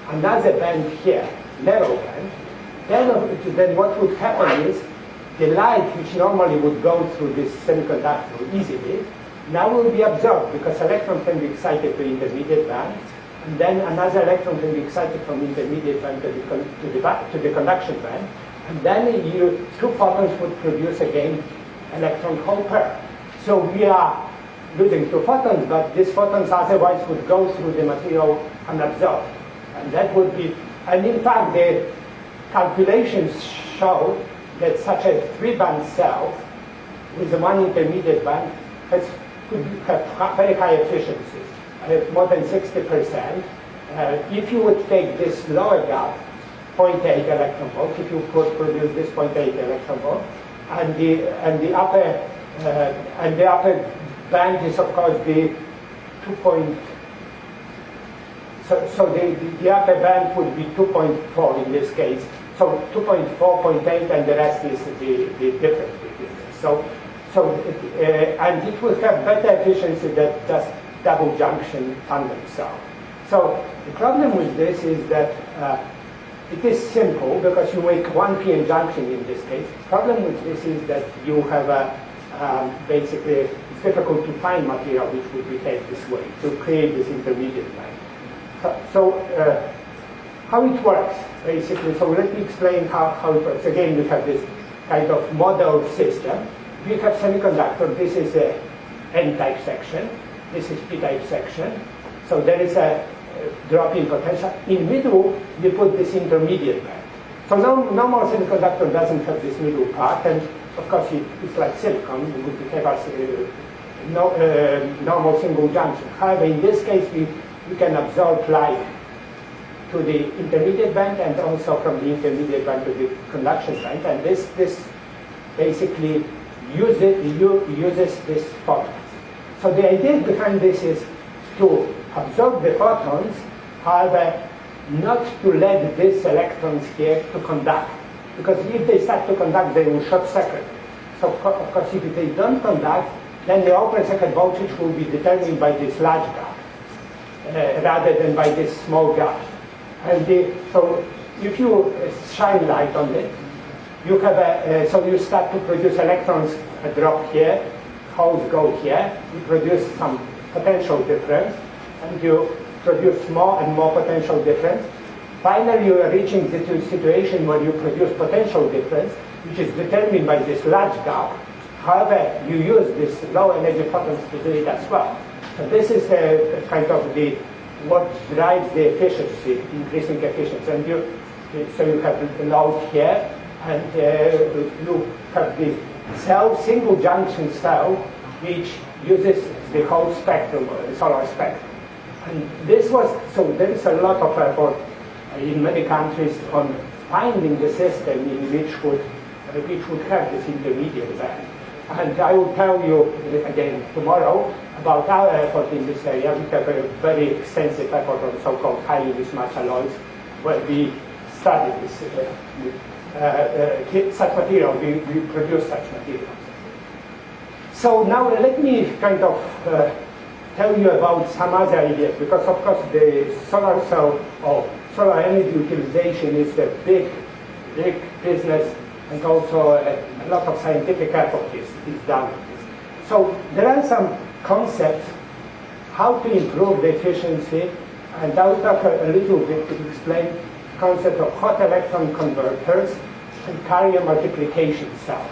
another band here, narrow band, then what would happen is the light which normally would go through this semiconductor easily now will be absorbed because electron can be excited to intermediate band, and then another electron can be excited from intermediate band to the conduction band, and then two photons would produce again electron-hole pair. So we are losing two photons, but these photons otherwise would go through the material unabsorbed. And that would be, and in fact the calculations show that such a three-band cell with the one intermediate band could have very high efficiencies, more than 60%. If you would take this lower gap, 0.8 electron volt, if you could produce this 0.8 electron volt, and the upper band is of course the 2. So the upper band would be 2.4 in this case. So 2.4, 0.8, and the rest is the difference between them. And it will have better efficiency than just double junction tandem cell. So the problem with this is that it is simple because you make one p-n junction in this case. The problem with this is that you have basically it's difficult to find material which would behave this way to create this intermediate line. So how it works basically. So let me explain how it works. Again, we have this kind of model system. We have semiconductor. This is a N-type section. This is P-type section. So there is a drop-in potential. In middle, you put this intermediate band. So normal semiconductor doesn't have this middle part, and of course it's like silicon. It would have a normal single junction. However, in this case, we can absorb light to the intermediate band and also from the intermediate band to the conduction band, and this basically uses this photons. So the idea behind this is to absorb the photons, however, not to let these electrons here to conduct. Because if they start to conduct, they will short circuit. So of course, if they don't conduct, then the open circuit voltage will be determined by this large gap, rather than by this small gap. And so if you shine light on it, you have so you start to produce electrons drop here, holes go here, you produce some potential difference, and you produce more and more potential difference. Finally, you are reaching the situation where you produce potential difference, which is determined by this large gap. However, you use this low energy photons to do it as well. So this is kind of what drives the efficiency, increasing efficiency. And so you have the load here, and you have the cell, single junction cell, which uses the whole spectrum, the solar spectrum. And this was, so there is a lot of effort in many countries on finding the system in which would have this intermediate band. And I will tell you again tomorrow about our effort in this area. We have a very extensive effort on so-called highly mismatched alloys, where we study this such material, we produce such materials. So now let me kind of tell you about some other ideas, because of course the solar cell or solar energy utilization is a big business, and also a lot of scientific effort is done. So there are some concepts how to improve the efficiency, and I'll talk a little bit to explain the concept of hot electron converters and carrier multiplication cells.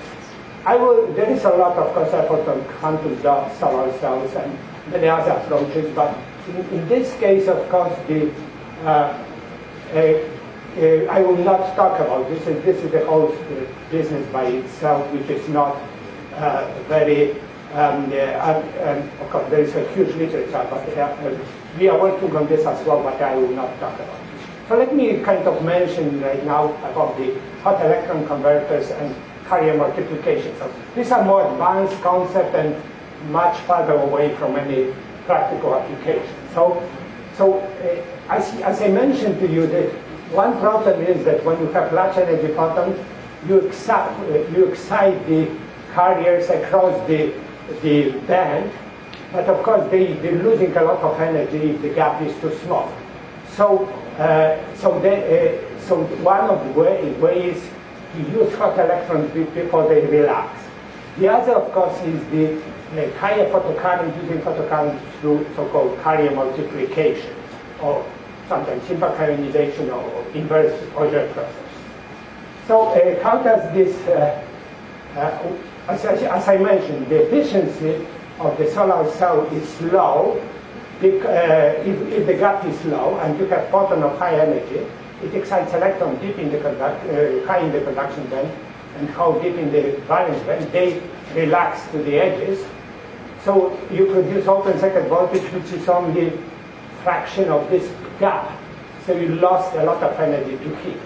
There is a lot, of course, effort on quantum dot solar cells and many other approaches, but in this case, of course, I will not talk about this. This is the whole business by itself, which is not very. Of course, there is a huge literature, but we are working on this as well. But I will not talk about it. So let me kind of mention right now about the hot electron converters and carrier multiplication. So these are more advanced concepts and much farther away from any practical application. As I mentioned to you, that one problem is that when you have large energy photons, you excite the carriers across the band, but of course they're losing a lot of energy if the gap is too small. So one of the ways to use hot electrons before they relax. The other, of course, is the higher photocurrent, using photocurrent through so-called carrier multiplication, or sometimes simple carionization or inverse Auger process. So how does this, as I mentioned, the efficiency of the solar cell is low. If the gap is low and you have photon of high energy, it excites electron deep in the high in the conduction band and hole deep in the valence band. They relax to the edges. So you produce open circuit voltage, which is only a fraction of this gap. So you lost a lot of energy to heat.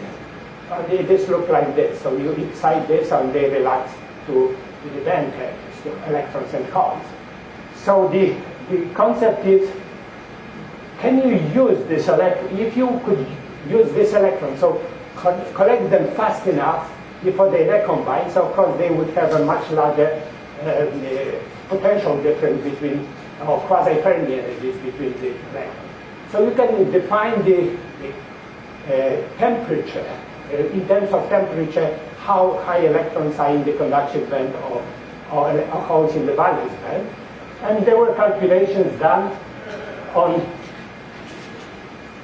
This looks like this. So you excite this and they relax to the band edges, to electrons and holes. So the concept is, can you use this electron, if you could use this electron, so collect them fast enough before they recombine, so of course they would have a much larger potential difference between, or quasi-Fermi energies between the electrons. So you can define the temperature, in terms of temperature, how high electrons are in the conduction band or holes in the valence band. And there were calculations done on,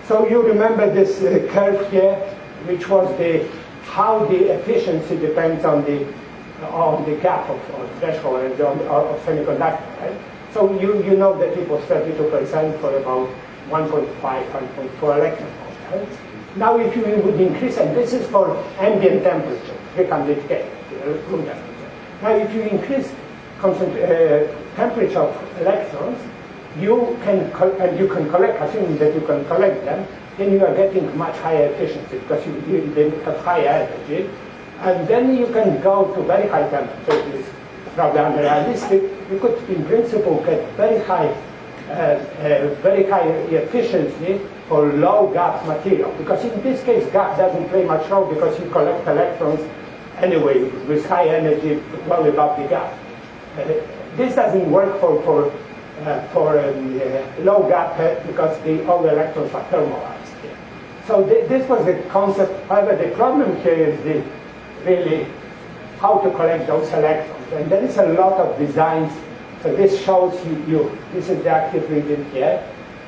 so you remember this curve here, which was how the efficiency depends on the gap of threshold energy of semiconductor, right? So you know that it was 32% for about 1.5, 1.4 electron volts, right? Now if you would increase, and this is for ambient temperature, 300 room temperature. Now if you increase temperature of electrons, you can collect, assuming that you can collect them, then you are getting much higher efficiency because you have higher energy. And then you can go to very high temperatures. This is probably unrealistic. You could, in principle, get very high efficiency for low gap material. Because in this case, gap doesn't play much role because you collect electrons anyway with high energy well above the gap. This doesn't work for low gap because all the electrons are thermalized here. So this was the concept. However, the problem here is really how to collect those electrons. And there is a lot of designs. So this shows you this is the active region here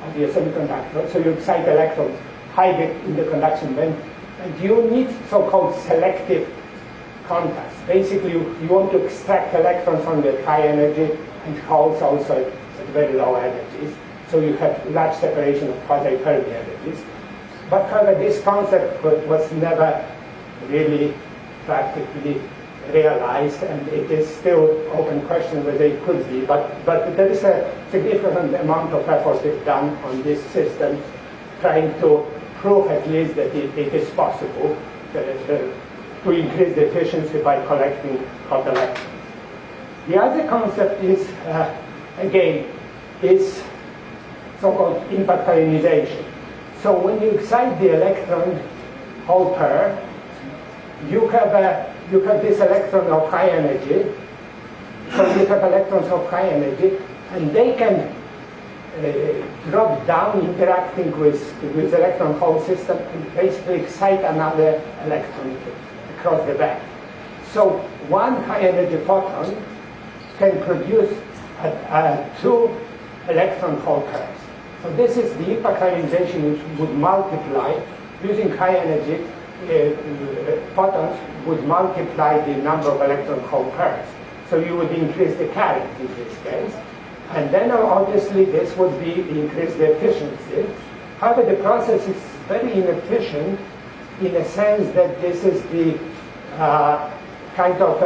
of your semiconductor. So you excite electrons high in the conduction band. And you need so-called selective contacts. Basically, you want to extract electrons from the high energy and holes also at very low energies. So you have large separation of quasi-Fermi energies. But however, this concept was never really practically realized, and it is still open question whether it could be. But there is a significant amount of effort done on this system, trying to prove at least that it is possible to increase the efficiency by collecting hot electrons. The other concept is, again, is so-called impact ionization. So when you excite the electron hole pair, you have this electron of high energy. So you have electrons of high energy, and they can drop down, interacting with electron hole system, and basically excite another electron across the band. So one high energy photon can produce two electron hole pairs. So this is the impact ionization, which would multiply, using high energy photons would multiply the number of electron hole pairs. So you would increase the current in this case. And then obviously this would be increase the efficiency. However, the process is very inefficient in a sense that this is the kind of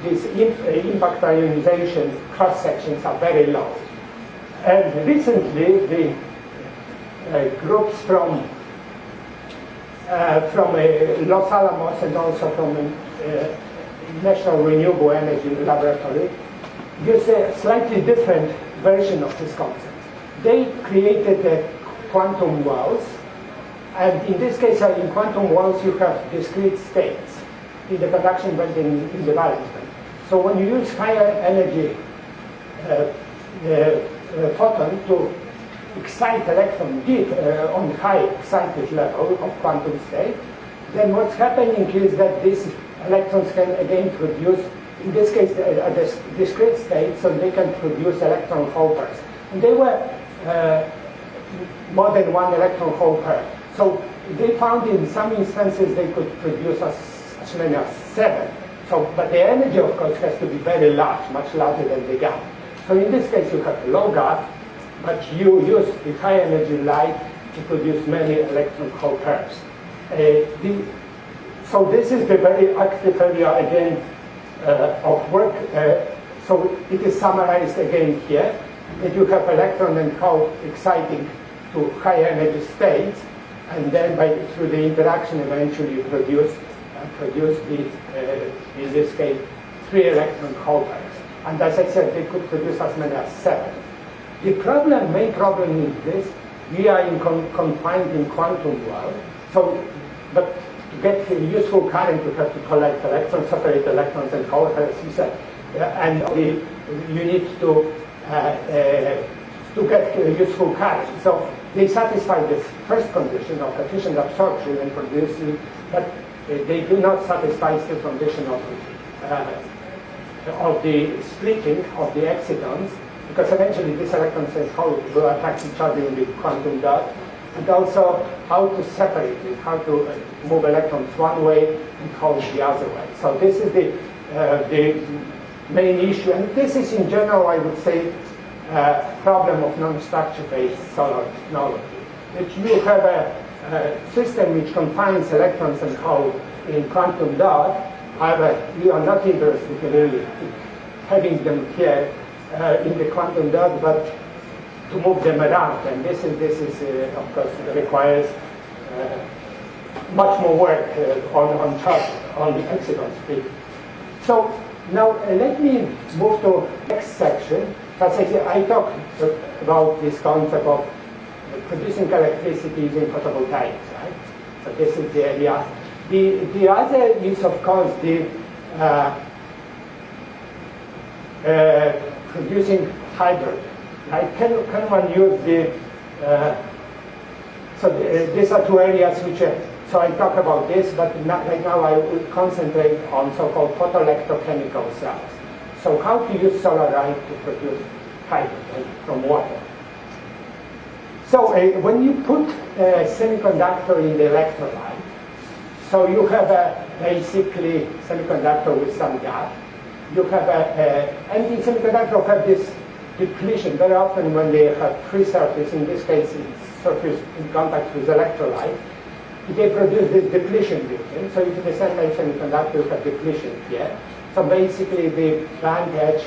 these impact ionization cross sections are very low. And recently, the groups from Los Alamos and also from National Renewable Energy Laboratory use a slightly different version of this concept. They created quantum wells, and in this case, in quantum wells, you have discrete states in the conduction band and in the valence band. So when you use higher energy photon to excite electron deep on high excited level of quantum state, then what's happening is that these electrons can again produce, in this case, a discrete state, so they can produce electron hole pairs. And they were more than one electron hole pair. So they found in some instances they could produce as many as 7. So, but the energy, of course, has to be very large, much larger than the gap. So in this case, you have a low gap, but you use the high energy light to produce many electron hole pairs. So this is the very active area again of work. So it is summarized again here, that you have electron and hole exciting to high energy states, and then through the interaction eventually you produce the, in this case, 3 electron hole pairs. And as I said, they could produce as many as 7. The main problem is this: we are confined in quantum world. So, but to get useful current, you have to collect electrons, separate electrons and hole pairs, you said, and you need to get useful current. So they satisfy this first condition of efficient absorption and producing, but they do not satisfy the condition of the splitting of the excitons, because eventually these electrons and holes will attract each other in the quantum dot, and also how to separate it, how to move electrons one way and holes the other way. So this is the main issue, and this is in general, I would say, problem of non-structure-based solar technology. That you have a system which confines electrons and holes in quantum dot. However, you are not interested in really having them here in the quantum dot, but to move them around. And this is of course, requires much more work on the exciton speed. So now let me move to the next section. As I said, I talked about this concept of producing electricity using photovoltaics, right? So this is the area. The other is, of course, the producing hydrogen. Right? Can one use the? These are 2 areas which. So I talk about this, but right now I will concentrate on so-called photoelectrochemical cells. So how to use solar light to produce hydrogen from water. So when you put a semiconductor in the electrolyte, so you have basically semiconductor with some gap. You have and the semiconductor have this depletion. Very often when they have free surface, in this case it's surface in contact with electrolyte, they produce this depletion region. So if it's the same type semiconductor, you have depletion here. So basically the band edge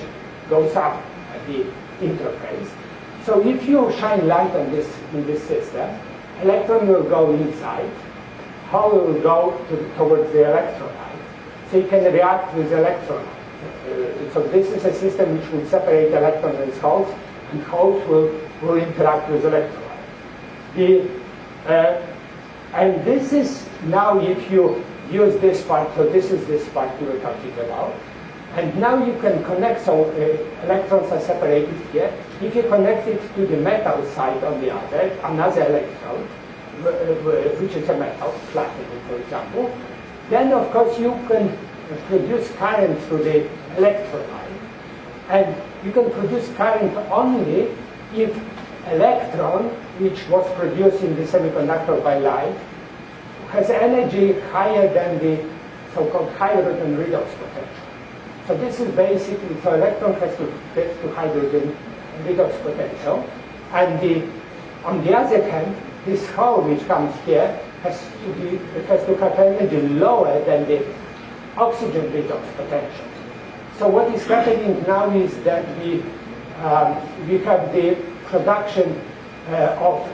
goes up at the interface. So if you shine light on this in this system, electron will go inside, hole will go towards the electrolyte. So you can react with electrolyte. So this is a system which will separate electrons and holes, and holes will interact with electrolyte. And this is now, if you use this part, so this is this part we were talking about. And now you can connect, so electrons are separated here. If you connect it to the metal side on the other, another electrode, which is a metal, platinum for example, then of course you can produce current through the electrolyte. And you can produce current only if electron, which was produced in the semiconductor by light, has energy higher than the so-called hydrogen redox potential. So this is basically, so electron has to get to hydrogen redox potential. And on the other hand, this hole which comes here has to have energy lower than the oxygen redox potential. So what is happening now is that we have the production of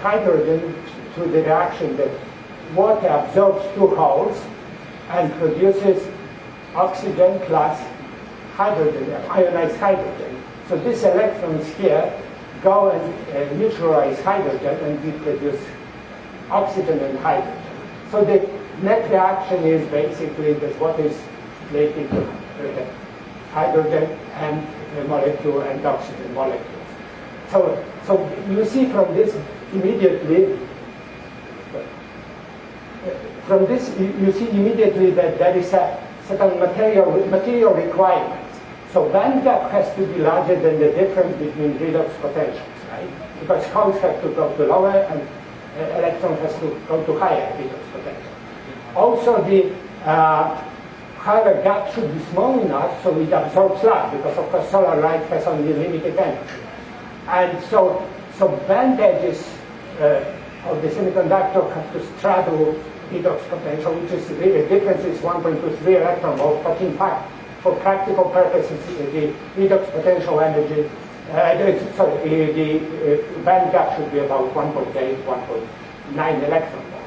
hydrogen through the reaction that water absorbs two holes and produces oxygen plus hydrogen, ionized hydrogen. So these electrons here go and neutralize hydrogen, and we produce oxygen and hydrogen. So the net reaction is basically that water is split into hydrogen and molecule and oxygen molecules. So you see from this immediately, you see immediately that there is a certain material requirement. So band gap has to be larger than the difference between redox potentials, right? Because holes have to go to lower and electron has to go to higher redox potential. Also, the however, gap should be small enough so it absorbs light, because of course solar light has only limited energy. And so band edges of the semiconductor have to straddle redox potential, which is the difference is 1.23 electron volt, but in fact, for practical purposes, the redox potential energy, the band gap should be about 1.8, 1.9 electron volt.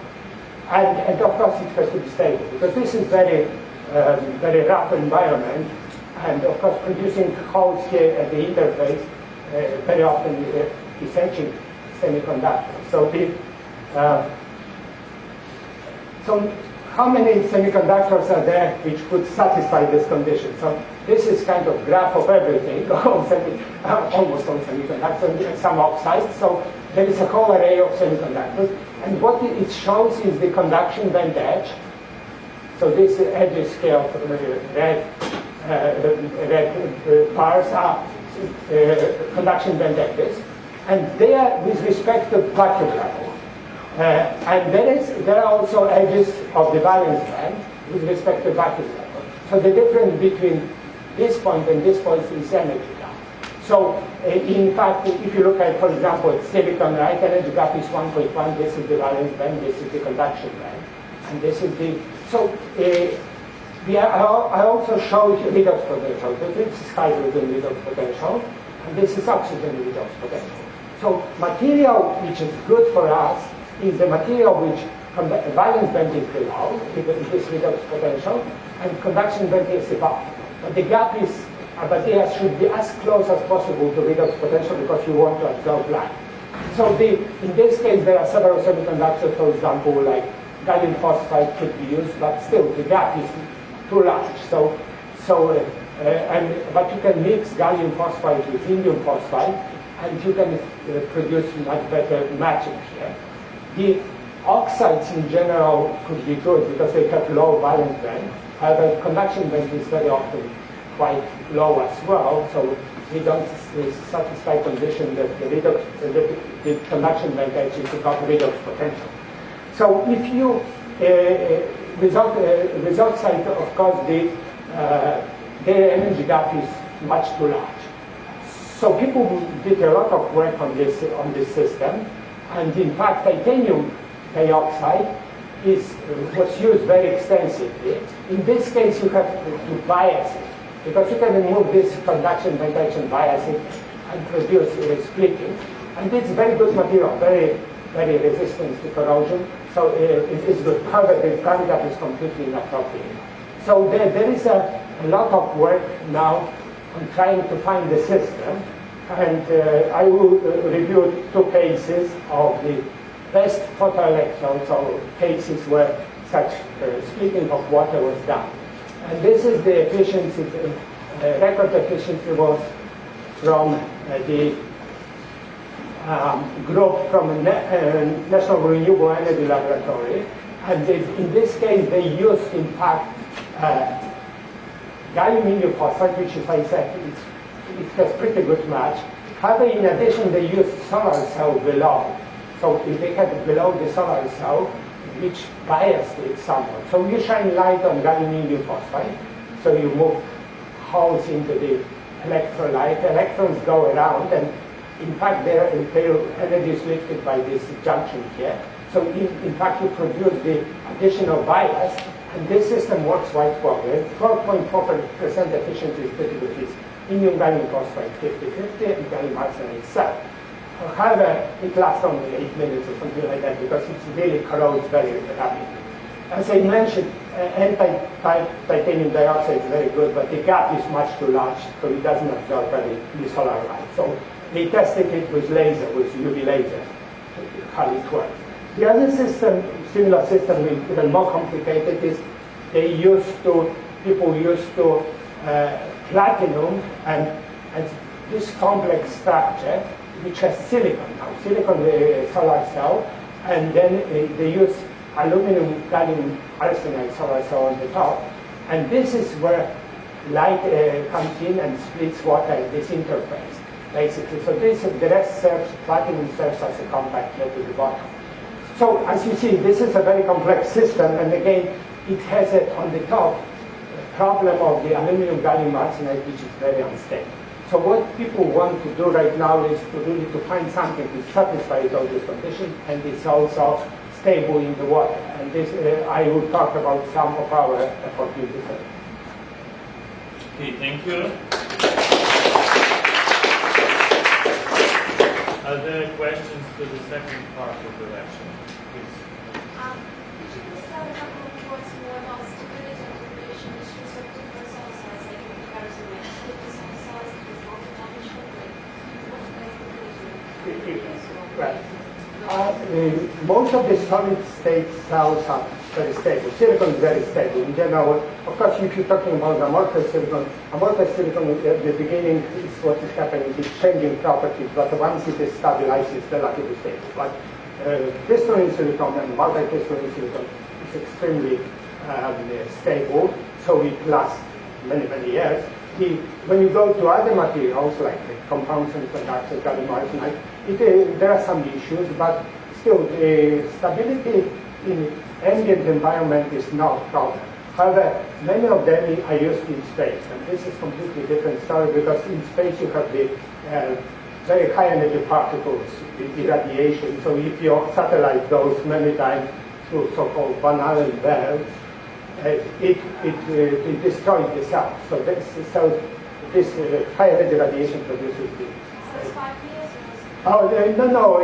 And of course, it has to be stable, because this is very rough environment, and of course, producing holes here at the interface very often essential semiconductors. So how many semiconductors are there which could satisfy this condition? So this is kind of graph of everything, almost all semiconductors, and some oxides. So there is a whole array of semiconductors, and what it shows is the conduction band edge. So these edges here of red bars are conduction band edges, and they are with respect to vacuum level. And there are also edges of the valence band with respect to vacuum level. So the difference between this point and this point is energy gap. So in fact, if you look at, for example, silicon, right, energy gap is 1.1. This is the valence band. This is the conduction band, and this is the. So I also showed you redox potential. This is hydrogen redox potential, and this is oxygen redox potential. So material which is good for us is the material which valence band is below, this redox potential, and conduction band is above. But the gap is, but they should be as close as possible to redox potential because you want to absorb light. So in this case, there are several semiconductors, for example, like gallium phosphide could be used, but still the gap is too large. But you can mix gallium phosphide with indium phosphide, and you can produce much better matching here. The oxides in general could be good because they have low valence band. However, conduction band is very often quite low as well, so we don't satisfy condition that the conduction band edge is above redox potential. So if you result side, of course, their energy gap is much too large. So people did a lot of work on this system, and in fact, titanium dioxide was used very extensively. In this case, you have to bias it, because you can remove this conduction band edge and bias it and produce splitting. And it's very good material, very, very resistant to corrosion. So it's good. However, the band gap is completely inappropriate. So there is a lot of work now on trying to find the system. And I will review two cases of the best photoelectrodes, or cases where such splitting of water was done. And this is the efficiency, record efficiency was from the group from National Renewable Energy Laboratory. And in this case, they used, in fact, gallium phosphide, which, as I said, it has pretty good match. However, in addition, they used solar cell below. So if they had below the solar cell, which biased it somewhat. So you shine light on gallium phosphide. So you move holes into the electrolyte. Electrons go around, and in fact, their energy is lifted by this junction here. So in fact, you produce the additional bias, and this system works quite well. 12.4% efficiency is pretty good. It's indium gallium phosphide 50-50 and gallium arsenide itself. However, it lasts only 8 minutes or something like that because it really corrodes very rapidly. As I mentioned, anti-titanium dioxide is very good, but the gap is much too large, so it doesn't absorb the solar light. So they tested it with laser, with UV laser, how it works. The other system, similar system, even more complicated, is people used to platinum and this complex structure, which has silicon now, solar cell, and then they use aluminum gallium arsenide solar cell on the top, and this is where light comes in and splits water in this interface, basically. So the rest platinum serves as a contact here to the bottom. So as you see, this is a very complex system, and again, it has it on the top problem of the aluminum gallium arsenide, which is very unstable. So what people want to do right now is to find something to satisfy all these conditions, and it's also stable in the water. And this, I will talk about some of our effort in this area. Okay, thank you. Are there questions to the second part of the lecture? Please. Could you please tell a couple of words more about stability and radiation issues of different solar cells, like in comparison with stable solar cells, with multi-dimensional, what is the Right. Most of the solid-state cells are very stable. Silicon is very stable. In general, of course, if you're talking about amorphous silicon at the beginning is what is happening. It's changing properties, but once it is stabilized, it's relatively stable. But crystalline silicon and multi-crystalline silicon is extremely stable, so it lasts many, many years. When you go to other materials, like the compound semiconductors, gallium arsenide, there are some issues, but still the stability in ambient environment is not a problem. However, many of them are used in space, and this is a completely different story because in space you have the very high energy particles, the irradiation. So if your satellite goes many times through so-called Van Allen belts, it destroys the cell. So this high energy radiation produces the. So it's 5 years? Oh, no.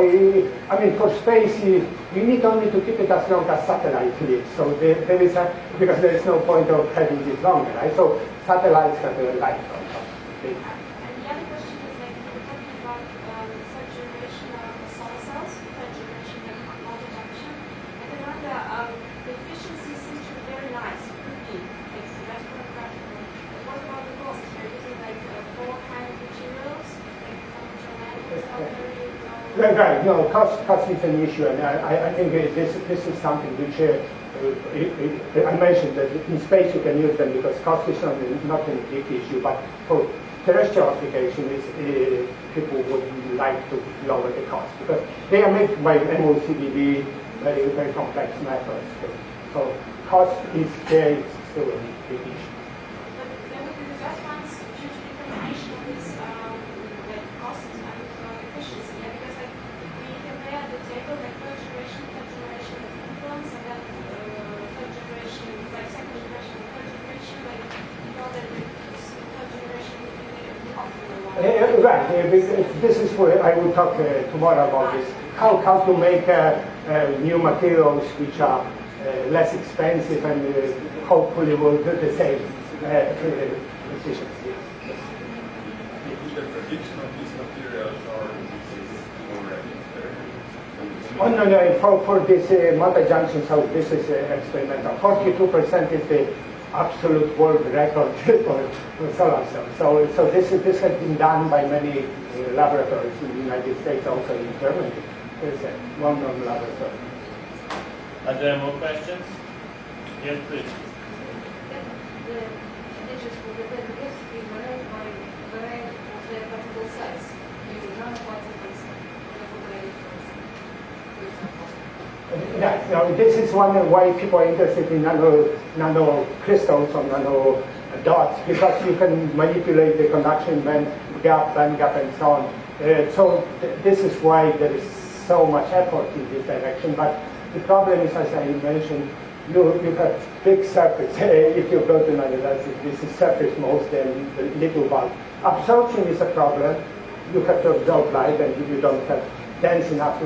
I mean, for space, you need only to keep it as long as satellite lives. So there is because there is no point of having it longer, right? So satellites have a life on top. And the other question is, like, we're talking about third generation of solar cells, third generation of multi-junction. And I wonder, the efficiency seems to be very nice. It could be, like, that's more practical. But what about the cost? You're using, like, 4 kind of materials, like conventional. Right. No, cost is an issue, and I think this is something which I mentioned that in space you can use them because cost is not a big issue, but for terrestrial application, people would like to lower the cost because they are made by MOCVD, very, very complex methods. So cost is there, it's still a big issue. But there would be the best ones due to the combination of these like cost and efficiency. Yeah? Because like we compare the table, like third generation of influence, and then third generation, like second generation, third generation, like you know that third generation would be the optimal one. Right. This is where I will talk tomorrow about this. How to make new materials which are less expensive and hopefully will do the same efficiency. The prediction of these materials are already there. Oh, no, for this multi-junction, so this is experimental. 42% is the absolute world record for solar cells. So this has been done by many laboratories in the United States, also in Germany. There's a well-known laboratory. Are there more questions? Yes, please. The images will be be varied by variety of the particle size, maybe nanoparticles, Yeah, no, this is one why people are interested in nano crystals or nano dots, because you can manipulate the conduction band gap, and so on. This is why there is so much effort in this direction. But the problem is, as I mentioned, you have big surface. If you go to nanodensity, this is surface most and little bulk. Absorption is a problem. You have to absorb light, and if you don't have dense enough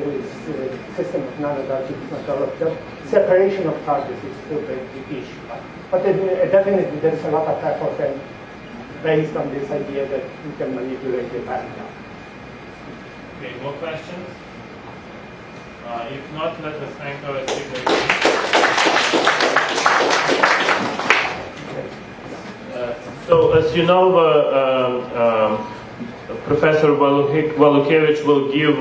system of nanodensity, it's not all of them. Separation of charges is still the issue. But definitely there is a lot of effort and based on this idea that you can manipulate the band gap. Okay, more questions? If not, let us thank our speaker. So, as you know, Professor Walukiewicz will give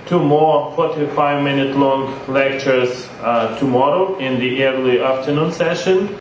2 more 45-minute long lectures tomorrow in the early afternoon session.